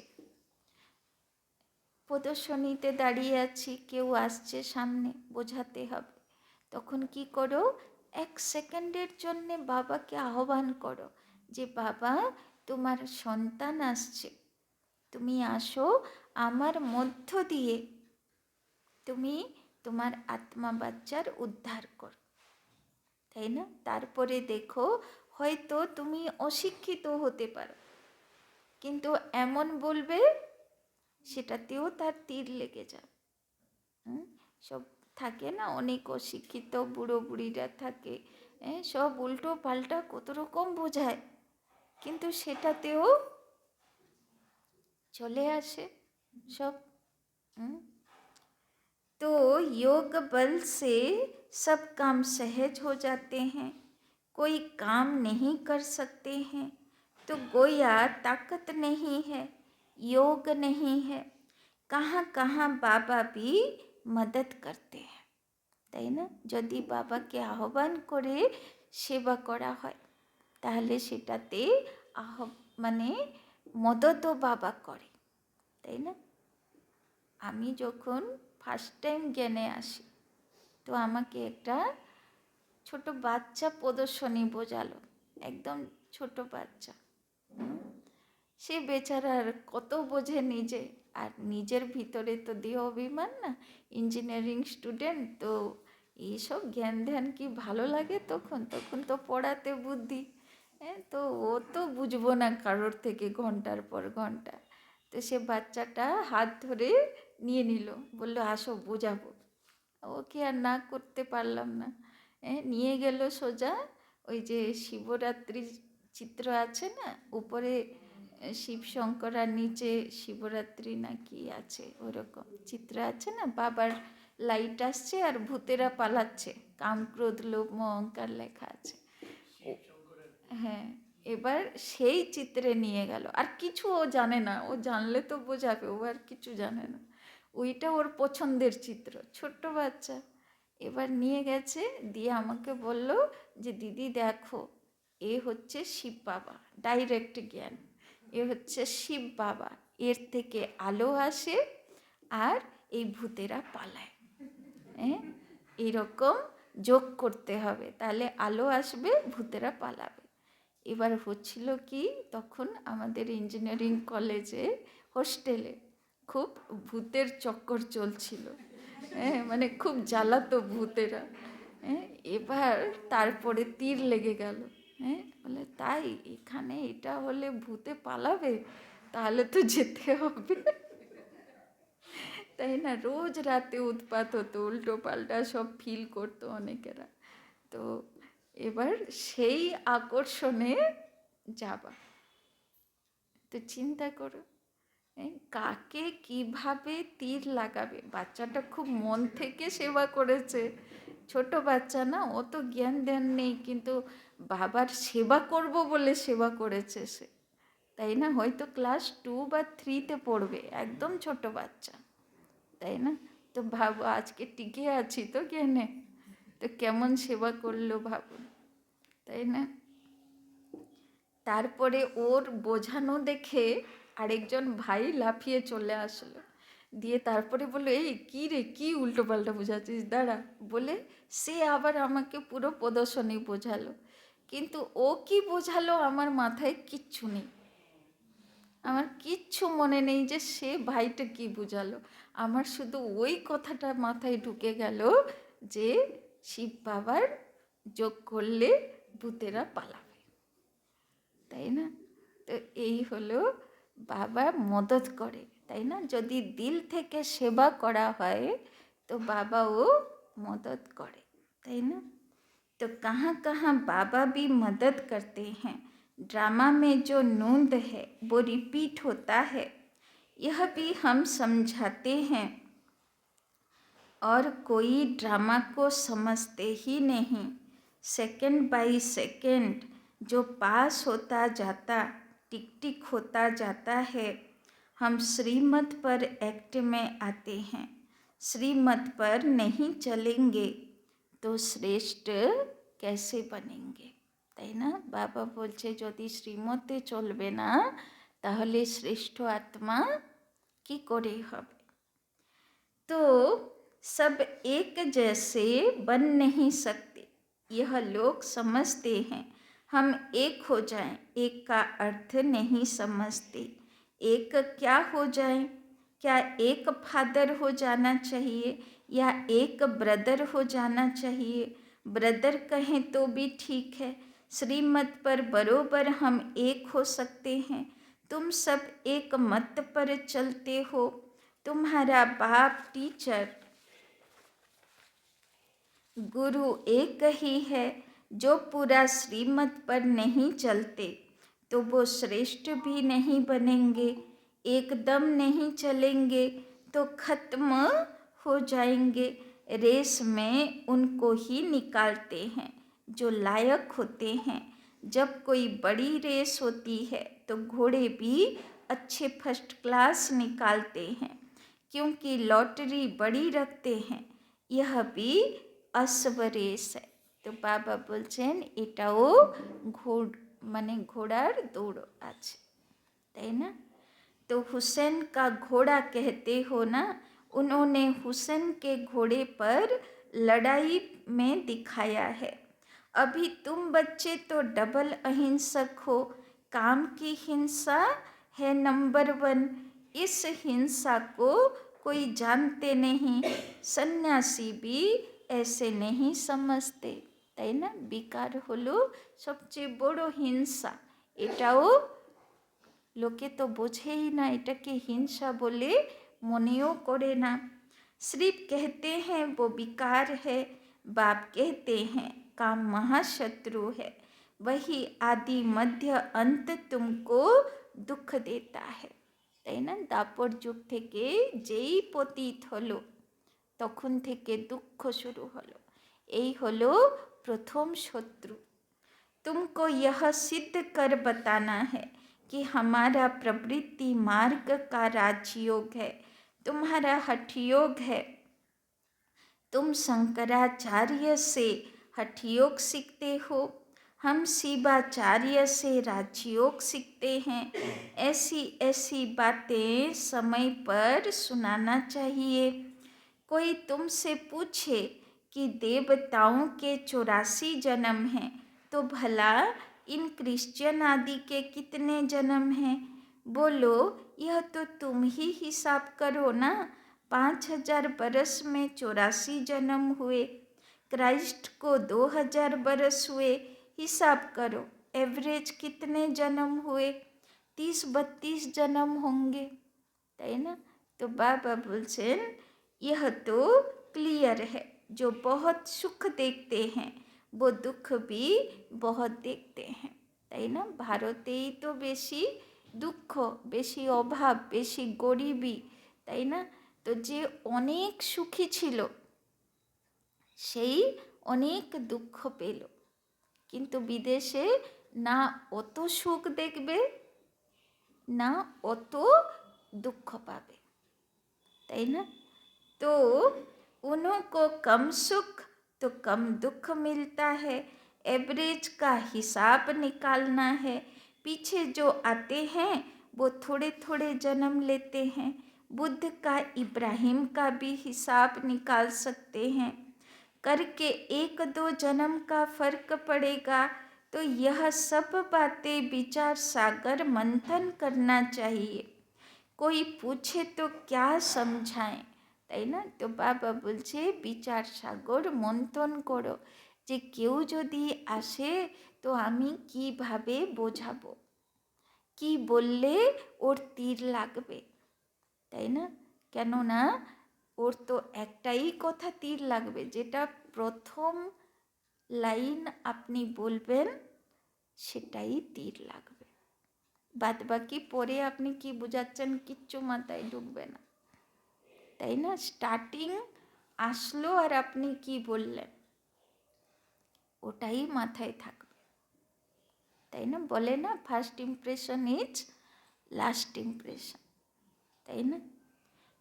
প্রদর্শনীতে দাঁড়িয়ে আছি, কেউ আসছে সামনে, বোঝাতে হবে, তখন কি করো? 1 সেকেন্ডের জন্যে বাবাকে আহ্বান করো যে বাবা তোমার সন্তান আসছে, তুমি আসো, আমার মধ্য দিয়ে তুমি তোমার আত্মা বাচ্চার উদ্ধার করো, তাই না? তারপরে দেখো হয়তো তুমি অশিক্ষিত হতে পারো, কিন্তু এমন বলবে সেটাতেও তার তীর লেগে যাবে, সব থাকে না, অনেক অশিক্ষিত বুড়ো বুড়িরা থাকে, সব উল্টো পাল্টা কত রকম বোঝায়, কিন্তু সেটাতেও চলে আসে सब। तो योग बल से सब काम सहज हो जाते हैं, कोई काम नहीं कर सकते हैं तो गोया ताकत नहीं है, योग नहीं है। कहाँ कहाँ बाबा भी मदद करते हैं, তাই না? যদি বাবাকে আহ্বান করে সেবা করা হয় তাহলে সেটাতে মানে মদতও বাবা করে, তাই না? আমি যখন ফার্স্ট টাইম জ্ঞানে আসি তো আমাকে একটা ছোট বাচ্চা প্রদর্শনী বোঝালো, একদম ছোট বাচ্চা। সে বেচারার কত বোঝে নিজে, আর নিজের ভিতরে তো দেহ অভিমান না, ইঞ্জিনিয়ারিং স্টুডেন্ট, তো এইসব জ্ঞান ধ্যান কি ভালো লাগে তখন? তখন তো পড়াতে বুদ্ধি, তো ও তো বুঝবো না কারোর থেকে ঘন্টার পর ঘন্টা। তো সে বাচ্চাটা হাত ধরে নিয়ে নিল, বললো আসো বোঝাবো। ওকে আর না করতে পারলাম না, নিয়ে গেল সোজা ওই যে শিবরাত্রির চিত্র আছে না, উপরে শিব শঙ্কর আর নিচে শিবরাত্রি না কি আছে ওরকম চিত্র আছে না, বাবার লাইট আসছে আর ভূতেরা পালাচ্ছে, কাম ক্রোধ লোভ মোহ অহংকার লেখা আছে। হ্যাঁ, এবার সেই চিত্রে নিয়ে গেল, আর কিছু ও জানে না, ও জানলে তো বোঝাবে, ও আর কিছু জানে না, ওইটা ওর পছন্দের চিত্র, ছোট্ট বাচ্চা। এবার নিয়ে গেছে, দিয়ে আমাকে বলল যে দিদি দেখো, এ হচ্ছে শিব বাবা, ডাইরেক্ট জ্ঞান, এ হচ্ছে শিব বাবা, এর থেকে আলো আসে আর এই ভূতেরা পালায়, এরকম যোগ করতে হবে, তাহলে আলো আসবে, ভূতেরা পালাবে। এবার হচ্ছিল কি, তখন আমাদের ইঞ্জিনিয়ারিং কলেজে হোস্টেলে খুব ভূতের চক্কর চলছিল, মানে খুব জ্বালাতো ভূতেরা। এবার তারপরে তীর লেগে গেল, বলে তাই এখানে এটা হলে ভূতে পালাবে, তাহলে তো যেতে হবে, তাই না? রোজ রাতে উৎপাত হতো, উল্টো পাল্টা সব ফিল করতো অনেকেরা। তো এবার সেই আকর্ষণে যাবা, তো চিন্তা করো কাকে কিভাবে তীর লাগাবে। বাচ্চাটা খুব মন থেকে সেবা করেছে, ছোট বাচ্চা না, অত জ্ঞান ধ্যান নেই, কিন্তু বাবার সেবা করব বলে সেবা করেছে সে, তাই না? হয়তো ক্লাস 2 বা 3-তে পড়বে, একদম ছোট বাচ্চা, তাই না? তো ভাবো আজকে টিকে আছি তো জ্ঞানে, তো কেমন সেবা করলো ভাবুন, তাই না? তারপরে ওর বোঝানো দেখে আরেকজন ভাই লাফিয়ে চলে আসলো, দিয়ে তারপরে বললো এই কী রে, কী উল্টো পাল্টা বোঝাচ্ছিস, দাঁড়া, বলে সে আবার আমাকে পুরো প্রদর্শনী বোঝালো। কিন্তু ও কি বোঝালো আমার মাথায় কিচ্ছু নেই, আমার কিচ্ছু মনে নেই যে সে ভাইটা কি বোঝালো। আমার শুধু ওই কথাটা মাথায় ঢুকে গেল যে শিব বাবার যোগ করলে ভূতেরা পালাবে, তাই না? তো এই হলো বাবা মদত করে, তাই না? যদি দিল থেকে সেবা করা হয় তো বাবাও मदद करे, তাই না? तो कहाँ कहाँ बाबा भी मदद करते हैं। ड्रामा में जो नूंद है वो रिपीट होता है, यह भी हम समझाते हैं, और कोई ड्रामा को समझते ही नहीं। सेकंड बाय सेकंड जो पास होता जाता, टिक टिक होता जाता है, हम श्रीमत पर एक्ट में आते हैं। श्रीमत पर नहीं चलेंगे तो श्रेष्ठ कैसे बनेंगे, তাই না? বাবা বলছে যদি শ্রীমতে চলবে না তাহলে শ্রেষ্ঠ আত্মা কি করে হবে। तो सब एक जैसे बन नहीं सकते, यह लोग समझते हैं। हम एक हो जाएं, एक का अर्थ नहीं समझते। एक क्या हो जाएं? क्या एक फादर हो जाना चाहिए या एक ब्रदर हो जाना चाहिए? ब्रदर कहें तो भी ठीक है, श्रीमत पर बरोबर हम एक हो सकते हैं। तुम सब एक मत पर चलते हो, तुम्हारा बाप टीचर गुरु एक ही है। जो पूरा श्रीमत पर नहीं चलते तो वो श्रेष्ठ भी नहीं बनेंगे। एकदम नहीं चलेंगे तो खत्म हो जाएंगे। रेस में उनको ही निकालते हैं जो लायक होते हैं। जब कोई बड़ी रेस होती है तो घोड़े भी अच्छे फर्स्ट क्लास निकालते हैं, क्योंकि लॉटरी बड़ी रखते हैं। यह भी अश्व रेस है। तो बाबा बोलছেন এটাও মানে ঘোড়ার দৌড় আছে, তাই না? तो हुसैन का घोड़ा कहते हो ना, उन्होंने हुसैन के घोड़े पर लड़ाई में दिखाया है। अभी तुम बच्चे तो डबल अहिंसक हो। काम की हिंसा है नंबर 1। इस हिंसा को कोई जानते नहीं। सन्यासी भी ऐसे नहीं समझते, তাই না? বিকার হলো সবচেয়ে বড় হিংসা। এটাও লোকে তো বোঝেই না, এটাকে হিংসা বলে মনেও করে না। सिर्फ कहते हैं वो विकार है। बाप कहते हैं काम महाशत्रु है। वही आदि मध्य अंत तुमको दुख देता है, তাই না? দাপর যুগ থেকে যেই পতিত হলো তখন থেকে দুঃখ শুরু হলো। এই হলো প্রথম শত্রু। तुमको यह सिद्ध कर बताना है कि हमारा प्रवृत्ति मार्ग का राजयोग है, तुम्हारा हठयोग है। तुम शंकराचार्य से हठयोग सीखते हो, हम शिवाचार्य से राजयोग सीखते हैं। ऐसी ऐसी बातें समय पर सुनाना चाहिए। कोई तुमसे पूछे कि देवताओं के 84 जन्म हैं, तो भला इन क्रिश्चियन आदि के कितने जन्म हैं? बोलो यह तो तुम ही हिसाब करो ना। 5000 बरस में 84 जन्म हुए, क्राइस्ट को 2000 बरस हुए। हिसाब करो एवरेज कितने जन्म हुए? 30-32 जन्म होंगे, তাই না? तो बाबा बोलছেন यह तो क्लियर है। जो बहुत सुख देखते हैं वो दुख भी बहुत देखते हैं, তাই না? ভারতেই তো বেশি দুঃখ, বেশি অভাব, বেশি গরিবি, তাই না? তো যে অনেক সুখী ছিল সেই অনেক দুঃখ পেল। কিন্তু বিদেশে না অত সুখ দেখবে না অত দুঃখ পাবে, তাই না? तो उनको कम सुख तो कम दुख मिलता है। एवरेज का हिसाब निकालना है। पीछे जो आते हैं वो थोड़े थोड़े जन्म लेते हैं। बुद्ध का इब्राहिम का भी हिसाब निकाल सकते हैं। करके 1-2 जन्म का फर्क पड़ेगा। तो यह सब बातें विचार सागर मंथन करना चाहिए। कोई पूछे तो क्या समझाएं, তাই না? তো বাবা বলছে বিচার সাগর মন্থন করো, যে কেউ যদি আসে তো আমি কিভাবে বোঝাবো, কি বললে ওর তীর লাগবে, তাই না? কেননা ওর তো একটাই কথা তীর লাগবে, যেটা প্রথম লাইন আপনি বলবেন সেটাই তীর লাগবে। বাদ বাকি পরে আপনি কি বোঝাচ্ছেন কিচ্ছু মাথায় ঢুকবে না, তাই না? স্টার্টিং আসলো আর আপনি কি বললেন ওটাই মাথায় থাকবে, তাই না? বলে না first impression is last impression, তাই না?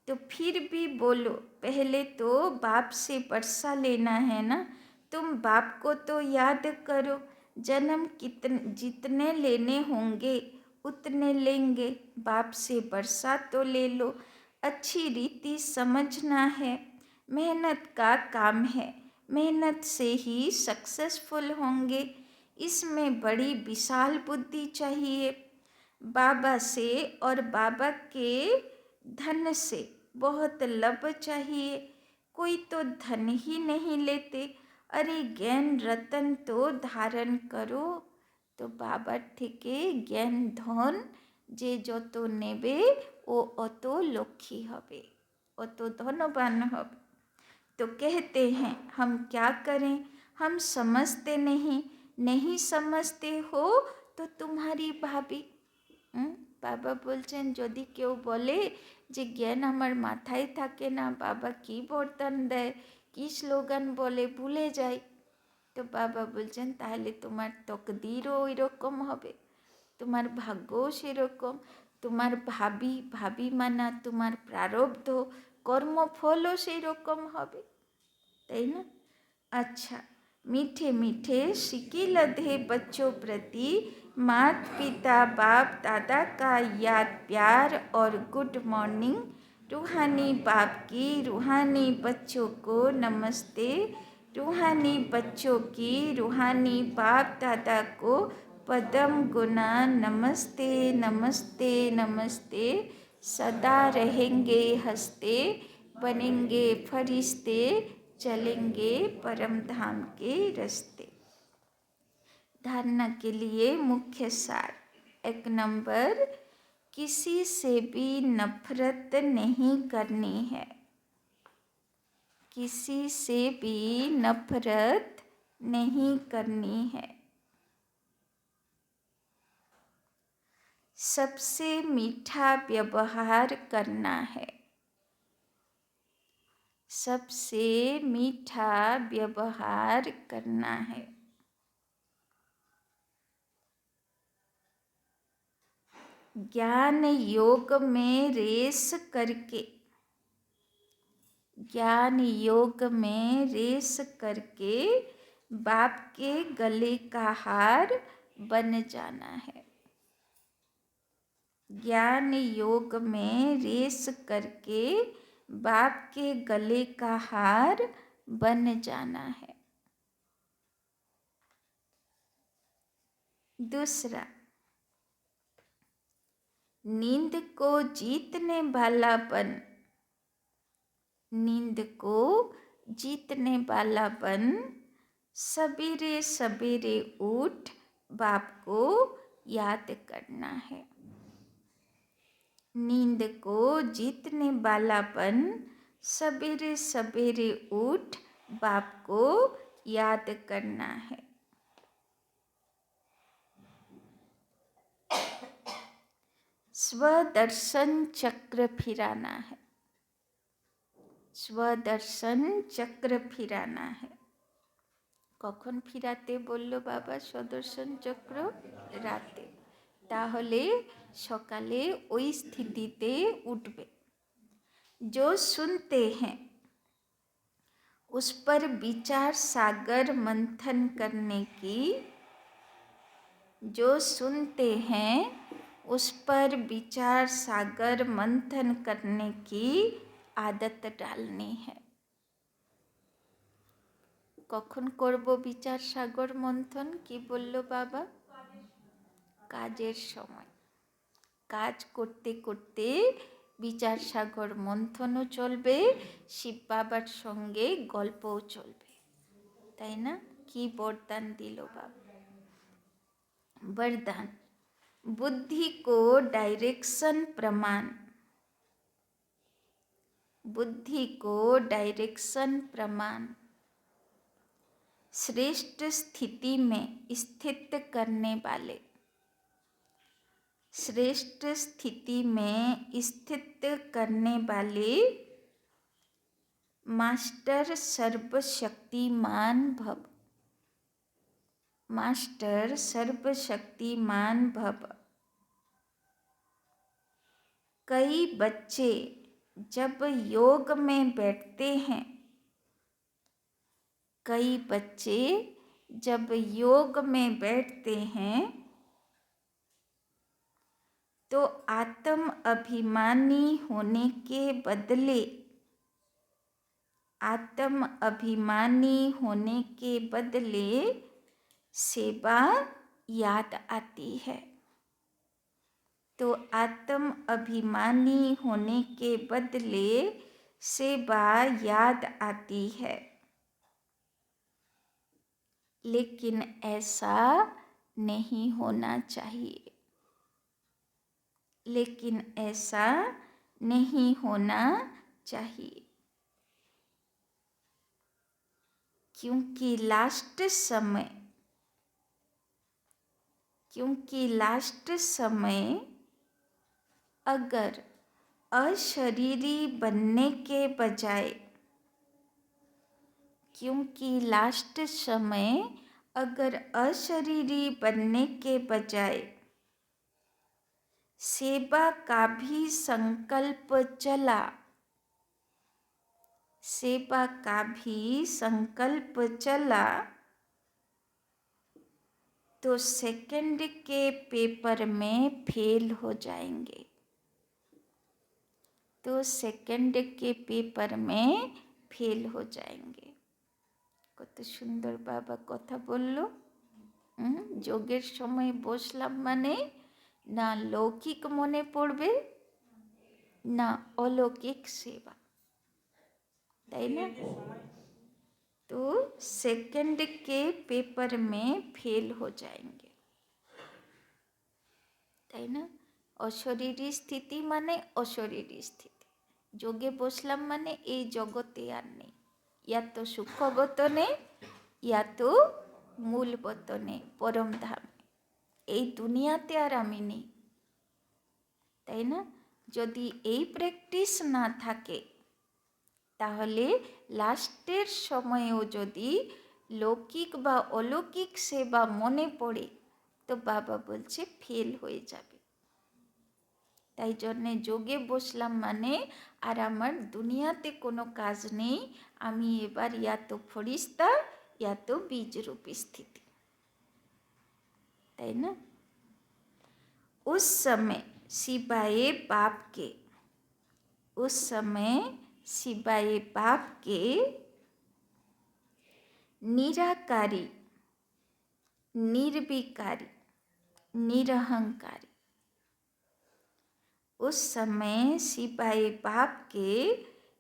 तो फिर भी बोलो, पहले तो बाप से वर्षा लेना है ना। तुम बाप को तो याद करो। जन्म जितने लेने होंगे उतने लेंगे। बाप से वर्षा तो ले लो। अच्छी रीति समझना है। मेहनत का काम है, मेहनत से ही सक्सेसफुल होंगे। इसमें बड़ी विशाल बुद्धि चाहिए। बाबा से और बाबा के धन से बहुत लब चाहिए। कोई तो धन ही नहीं लेते। अरे ज्ञान रतन तो धारण करो। तो বাবার থেকে জ্ঞান ধন যে যত নেবে ও অত লক্ষ্মী হবে, অত ধনবান হবে। तो कहते हैं हम क्या करें, हम समझते नहीं, नहीं समझते हो तो तुम्हारी भाभी। বাবা বলছেন যদি কেউ বলে যে জ্ঞান আমার মাথায় থাকে না, বাবা কি বরদান দেয়, কি স্লোগান বলে, ভুলে যাই, তো বাবা বলছেন তাহলে তোমার তকদিরও ওই রকম হবে, তোমার ভাগ্যও সেরকম, তোমার ভাবি ভাবি মানা তোমার প্রারব্ধ কর্মফলও সেই রকম হবে, তাই না? अच्छा, मीठे मीठे सिक्के लधे बच्चों प्रति माता पिता बाप दादा का याद प्यार और गुड मॉर्निंग। रूहानी बाप की रूहानी बच्चों को नमस्ते, रूहानी बच्चों की रूहानी बाप दादा को पदम गुना नमस्ते नमस्ते नमस्ते। सदा रहेंगे हंसते, बनेंगे फरिश्ते, चलेंगे परम धाम के रास्ते। धारणा के लिए मुख्य सार। 1 नंबर, किसी से भी नफरत नहीं करनी है, किसी से भी नफरत नहीं करनी है। सबसे मीठा व्यवहार करना है, सबसे मीठा व्यवहार करना है। ज्ञान योग में रेस करके, ज्ञान योग में रेस करके बाप के गले का हार बन जाना है। ज्ञान योग में रेस करके बाप के गले का हार बन जाना है। दूसरा, नींद को जीतने वाला बन, नींद को जीतने वाला बन, सवेरे सवेरे उठ बाप को याद करना है। नींद को जीतने वाला बन, सवेरे सवेरे उठ बाप को याद करना है। स्वदर्शन चक्र फिराना है, स्वदर्शन चक्र फिराना है। কখন ফিরাতে বলল বাবা স্বদর্শন চক্র? রাতে। তাহলে সকালে ওই স্থিতিতে উঠবে। जो सुनते हैं उस पर विचार सागर मंथन करने की, जो सुनते हैं उस पर विचार सागर मंथन करने की आदत डालनी है। কখন করব বিচার সাগর মন্থন? কি বলল বাবা? কাজের সময়। কাজ করতে করতে বিচার সাগর মন্থনও চলবে, শিব বাবার সঙ্গে গল্পও চলবে, তাই না? কি বরদান দিল বাবা। वरदान, बुद्धि को डायरेक्शन प्रमाण, बुद्धि को डायरेक्शन प्रमाण, श्रेष्ठ स्थिति में स्थित करने वाले, श्रेष्ठ स्थिति में स्थित करने वाले, मास्टर सर्वशक्तिमान भव, मास्टर सर्वशक्तिमान भव। कई बच्चे जब योग में बैठते हैं, कई बच्चे जब योग में बैठते हैं तो आत्म अभिमानी होने के बदले, आत्म अभिमानी होने के बदले सेवा याद आती है। तो आत्म अभिमानी होने के बदले सेवा याद आती है। लेकिन ऐसा नहीं होना चाहिए, लेकिन ऐसा नहीं होना चाहिए। क्योंकि लास्ट समय अगर अशरीरी बनने के बजाय, क्योंकि लास्ट समय अगर अशरीरी बनने के बजाय सेवा का भी संकल्प चला, सेवा का भी संकल्प चला, तो सेकंड के पेपर में फेल हो जाएंगे, तो सेकंड के पेपर में फेल हो जाएंगे। কত সুন্দর বাবা কথা বলল। যোগের সময় বসলাম মানে না লৌকিক মনে পড়বে না অলৌকিক সেবা, তাই না? तो सेकंड के पेपर में फेल हो जाएंगे, তাই না? অশরীরী স্থিতি মানে অশরীরী স্থিতি, যোগে বসলাম মানে এই জগতে আর নেই, या तो सूक्ष्म बतने या तो मूल बतने परम धाम, এই দুনিয়াতে আর আমি নেই, তাই না? যদি এই প্র্যাকটিস না থাকে তাহলে লাস্টের সময়েও যদি লৌকিক বা অলৌকিক সেবা মনে পড়ে তো বাবা বলছে ফেল হয়ে যাবে। তাই জন্যে যোগে বসলাম মানে আর আমার দুনিয়াতে কোনো কাজ নেই, আমি এবার या तो फरिश्ता या तो बीज रूपी स्थिति, তাই না? उस समय सिवाय बाप के, उस समय सिवाय बाप के निराकारी, निर्विकारी, निरहंकारी, उस समय सिवाय बाप के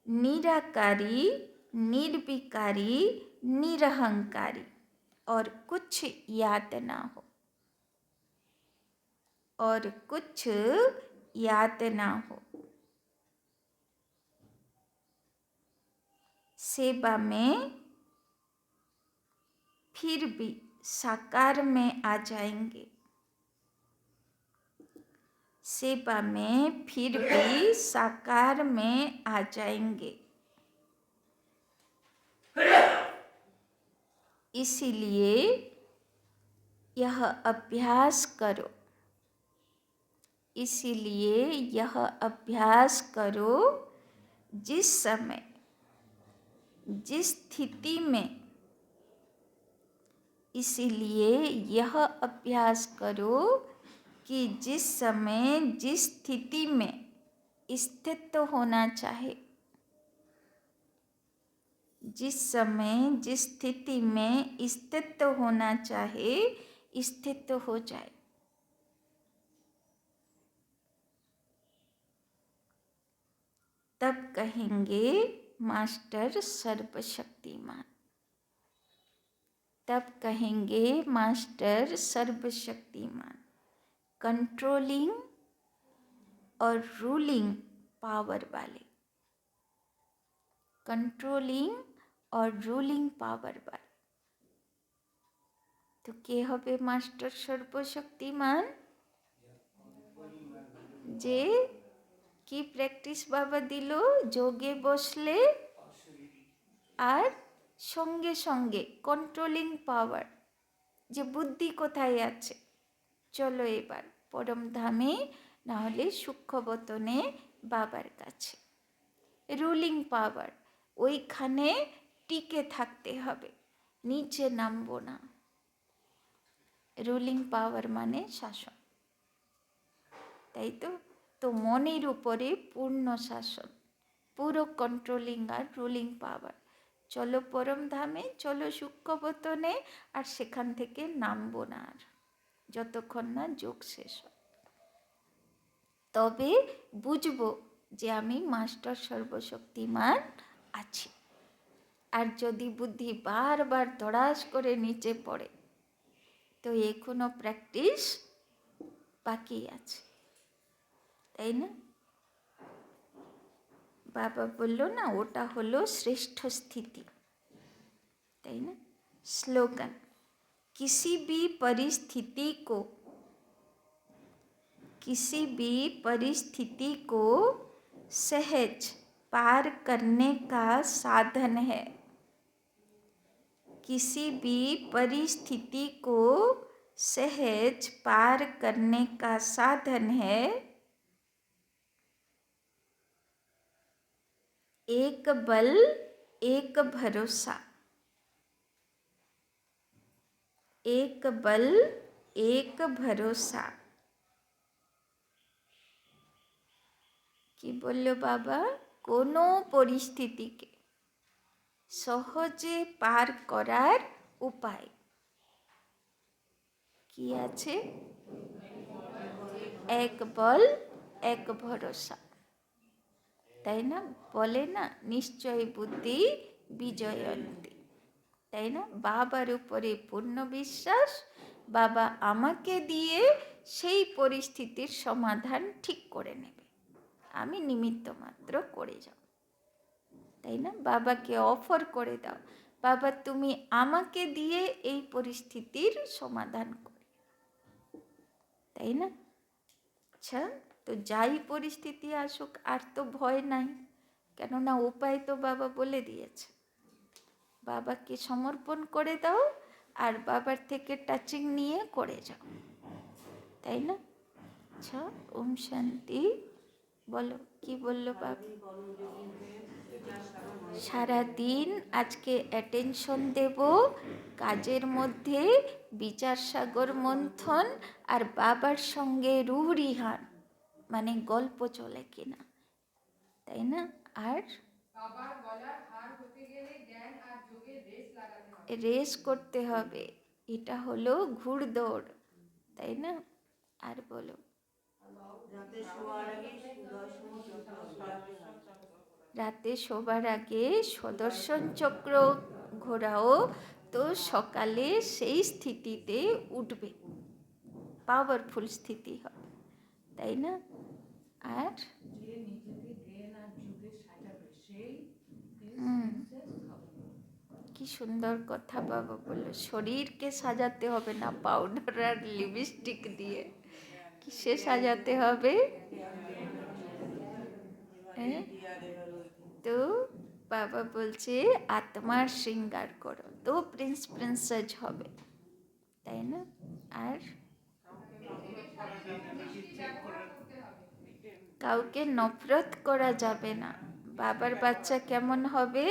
निराकारी, निर्विकारी, निरहंकारी और कुछ याद ना हो, और कुछ याद ना हो, सेवा में फिर भी साकार में आ जाएंगे, सेवा में फिर भी साकार में आ जाएंगे। इसीलिए यह अभ्यास करो, इसीलिए यह अभ्यास करो, जिस समय जिस स्थिति में, इसीलिए यह अभ्यास करो कि जिस समय जिस स्थिति में स्थित होना चाहे, जिस समय जिस स्थिति में स्थित होना चाहे स्थित हो जाए। तब कहेंगे मास्टर सर्वशक्तिमान, तब कहेंगे मास्टर सर्वशक्तिमान, कंट्रोलिंग और रूलिंग पावर वाले, कंट्रोलिंग और रूलिंग पावर वाले। तो के हबे मास्टर सर्वशक्तिमान? जे की प्रैक्टिस बाबा दिल जोगे बसले আর সঙ্গে সঙ্গে কন্ট্রোলিং পাওয়ার, যে বুদ্ধি কোথায় আছে, চলো এবার পরম ধামে না হলে সূক্ষ্মবতনে বাবার কাছে। রুলিং পাওয়ার, ওইখানে টিকে থাকতে হবে, নিচে নামবো না। রুলিং পাওয়ার মানে শাসন, তাই তো? তো মনের উপরে পূর্ণ শাসন, পুরো কন্ট্রোলিং আর রুলিং পাওয়ার। চলো পরম ধামে, চলো সূক্ষ্মবতনে, আর সেখান থেকে নামবো না আর যতক্ষণ না যোগ শেষ হয়। তবে বুঝবো যে আমি মাস্টার সর্বশক্তিমান আছি। আর যদি বুদ্ধি বারবার ধড়াস করে নিচে পড়ে তো এখনো প্র্যাকটিস বাকি আছে, তাই না? বাবা বলল না, ওটা হলো শ্রেষ্ঠ স্থিতি, ताई ना। स्लोगन, किसी भी परिस्थिति को सहज पार करने का साधन है। किसी भी परिस्थिति को सहज पार करने का साधन है एक बल एक भरोसा। एक बल एक भरोसा। কি বললো বাবা? কোনো পরিস্থিতিকে সহজে পার করার উপায় কি আছে? এক বল এক ভরসা, তাই না? বলে না, নিশ্চয় বুদ্ধি বিজয়ন্তী, তাই না? বাবার উপরে পূর্ণ বিশ্বাস, বাবা আমাকে দিয়ে সেই পরিস্থিতির সমাধান ঠিক করে নেবে, আমি নিমিত্ত মাত্র করে যাও, তাই না? বাবাকে অফার করে দাও, বাবা তুমি আমাকে দিয়ে এই পরিস্থিতির সমাধান করে, তাই না? আচ্ছা, তো যাই পরিস্থিতি আসুক আর তো ভয় নাই, কেননা উপায় তো বাবা বলে দিয়েছে। বাবাকে সমর্পণ করে দাও আর বাবার থেকে টাচিং নিয়ে করে যাও, তাই না? আচ্ছা, ওম শান্তি। বলো, কি বললো বাবা? সারাদিন আজকে অ্যাটেনশন দেব কাজের মধ্যে, বিচার সাগর মন্থন আর বাবার সঙ্গে রুহরিহান, মানে গল্প চলে কিনা, তাই না? আর রেস করতে হবে, এটা হলো ঘুড়দৌড়, তাই না? আর বলো, রাতে শোবার আগে সুদর্শন চক্র ঘোরাও, তো সকালে সেই স্থিতিতে উঠবে, পাওয়ারফুল স্থিতি হবে, তাই না? আর কি সুন্দর কথা বাবা বললো, শরীরকে সাজাতে হবে না পাউডার আর লিপস্টিক দিয়ে, কিসে সাজাতে হবে? তো বাবা বলছে আত্মার শৃঙ্গার করো, তো প্রিন্স প্রিন্সেস হবে, তাই না? আর কাউকে নফরত করা যাবে না। বাবার বাচ্চা কেমন হবে?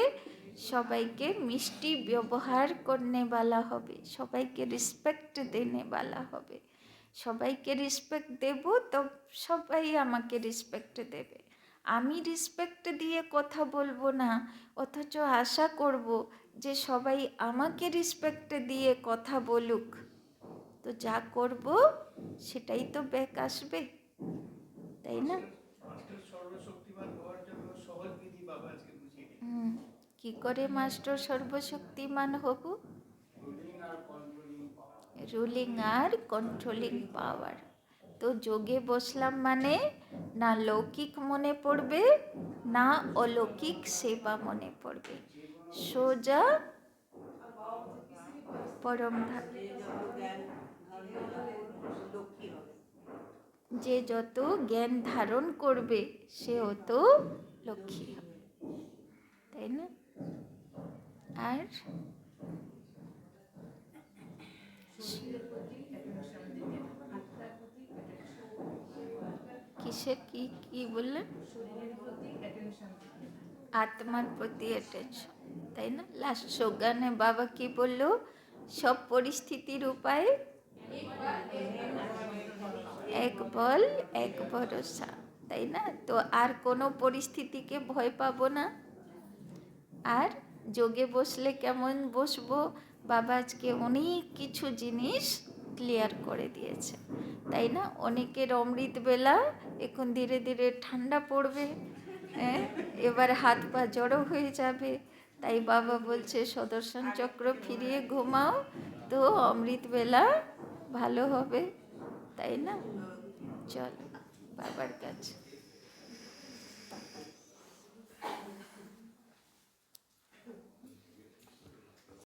সবাইকে মিষ্টি ব্যবহার করনে वाला হবে, সবাইকে রেসপেক্ট দেনে वाला হবে। সবাইকে রেসপেক্ট দেব তো সবাই আমাকে রেসপেক্ট দেবে। আমি রেসপেক্ট দিয়ে কথা বলবো না, অথচ আশা করব যে সবাই আমাকে রেসপেক্ট দিয়ে কথা বলুক, তো যা করব সেটাই তো ব্যাক আসবে, তাই না? কি করে মাস্টার সর্বশক্তিমান হব? রুলিং আর কন্ট্রোলিং পাওয়ার। তো যোগে বসলাম মানে না লৌকিক মনে পড়বে না অলৌকিক সেবা মনে পড়বে, সোজা পরম ধাম। যে যত জ্ঞান ধারণ করবে সে অত লক্ষ্মী হবে, তাই না? আর কিসের কি কি বললেন? আত্মার প্রতি অ্যাটেনশন, তাই না? লাস্ট স্লোগানে বাবা কি বললো? সব পরিস্থিতির উপায় এক বল এক ভরসা, তাই না? তো আর কোনো পরিস্থিতিকে ভয় পাবো না। আর যোগে বসলে কেমন বসবো? বাবা আজকে অনেক কিছু জিনিস ক্লিয়ার করে দিয়েছে, তাই না? অনেকের অমৃতবেলা এখন ধীরে ধীরে ঠান্ডা পড়বে, এবার হাত পা জড়ো হয়ে যাবে, তাই বাবা বলছে সুদর্শন চক্র ফিরিয়ে ঘুমাও, তো অমৃতবেলা ভালো হবে, তাই না? চলো বাবার কাছে।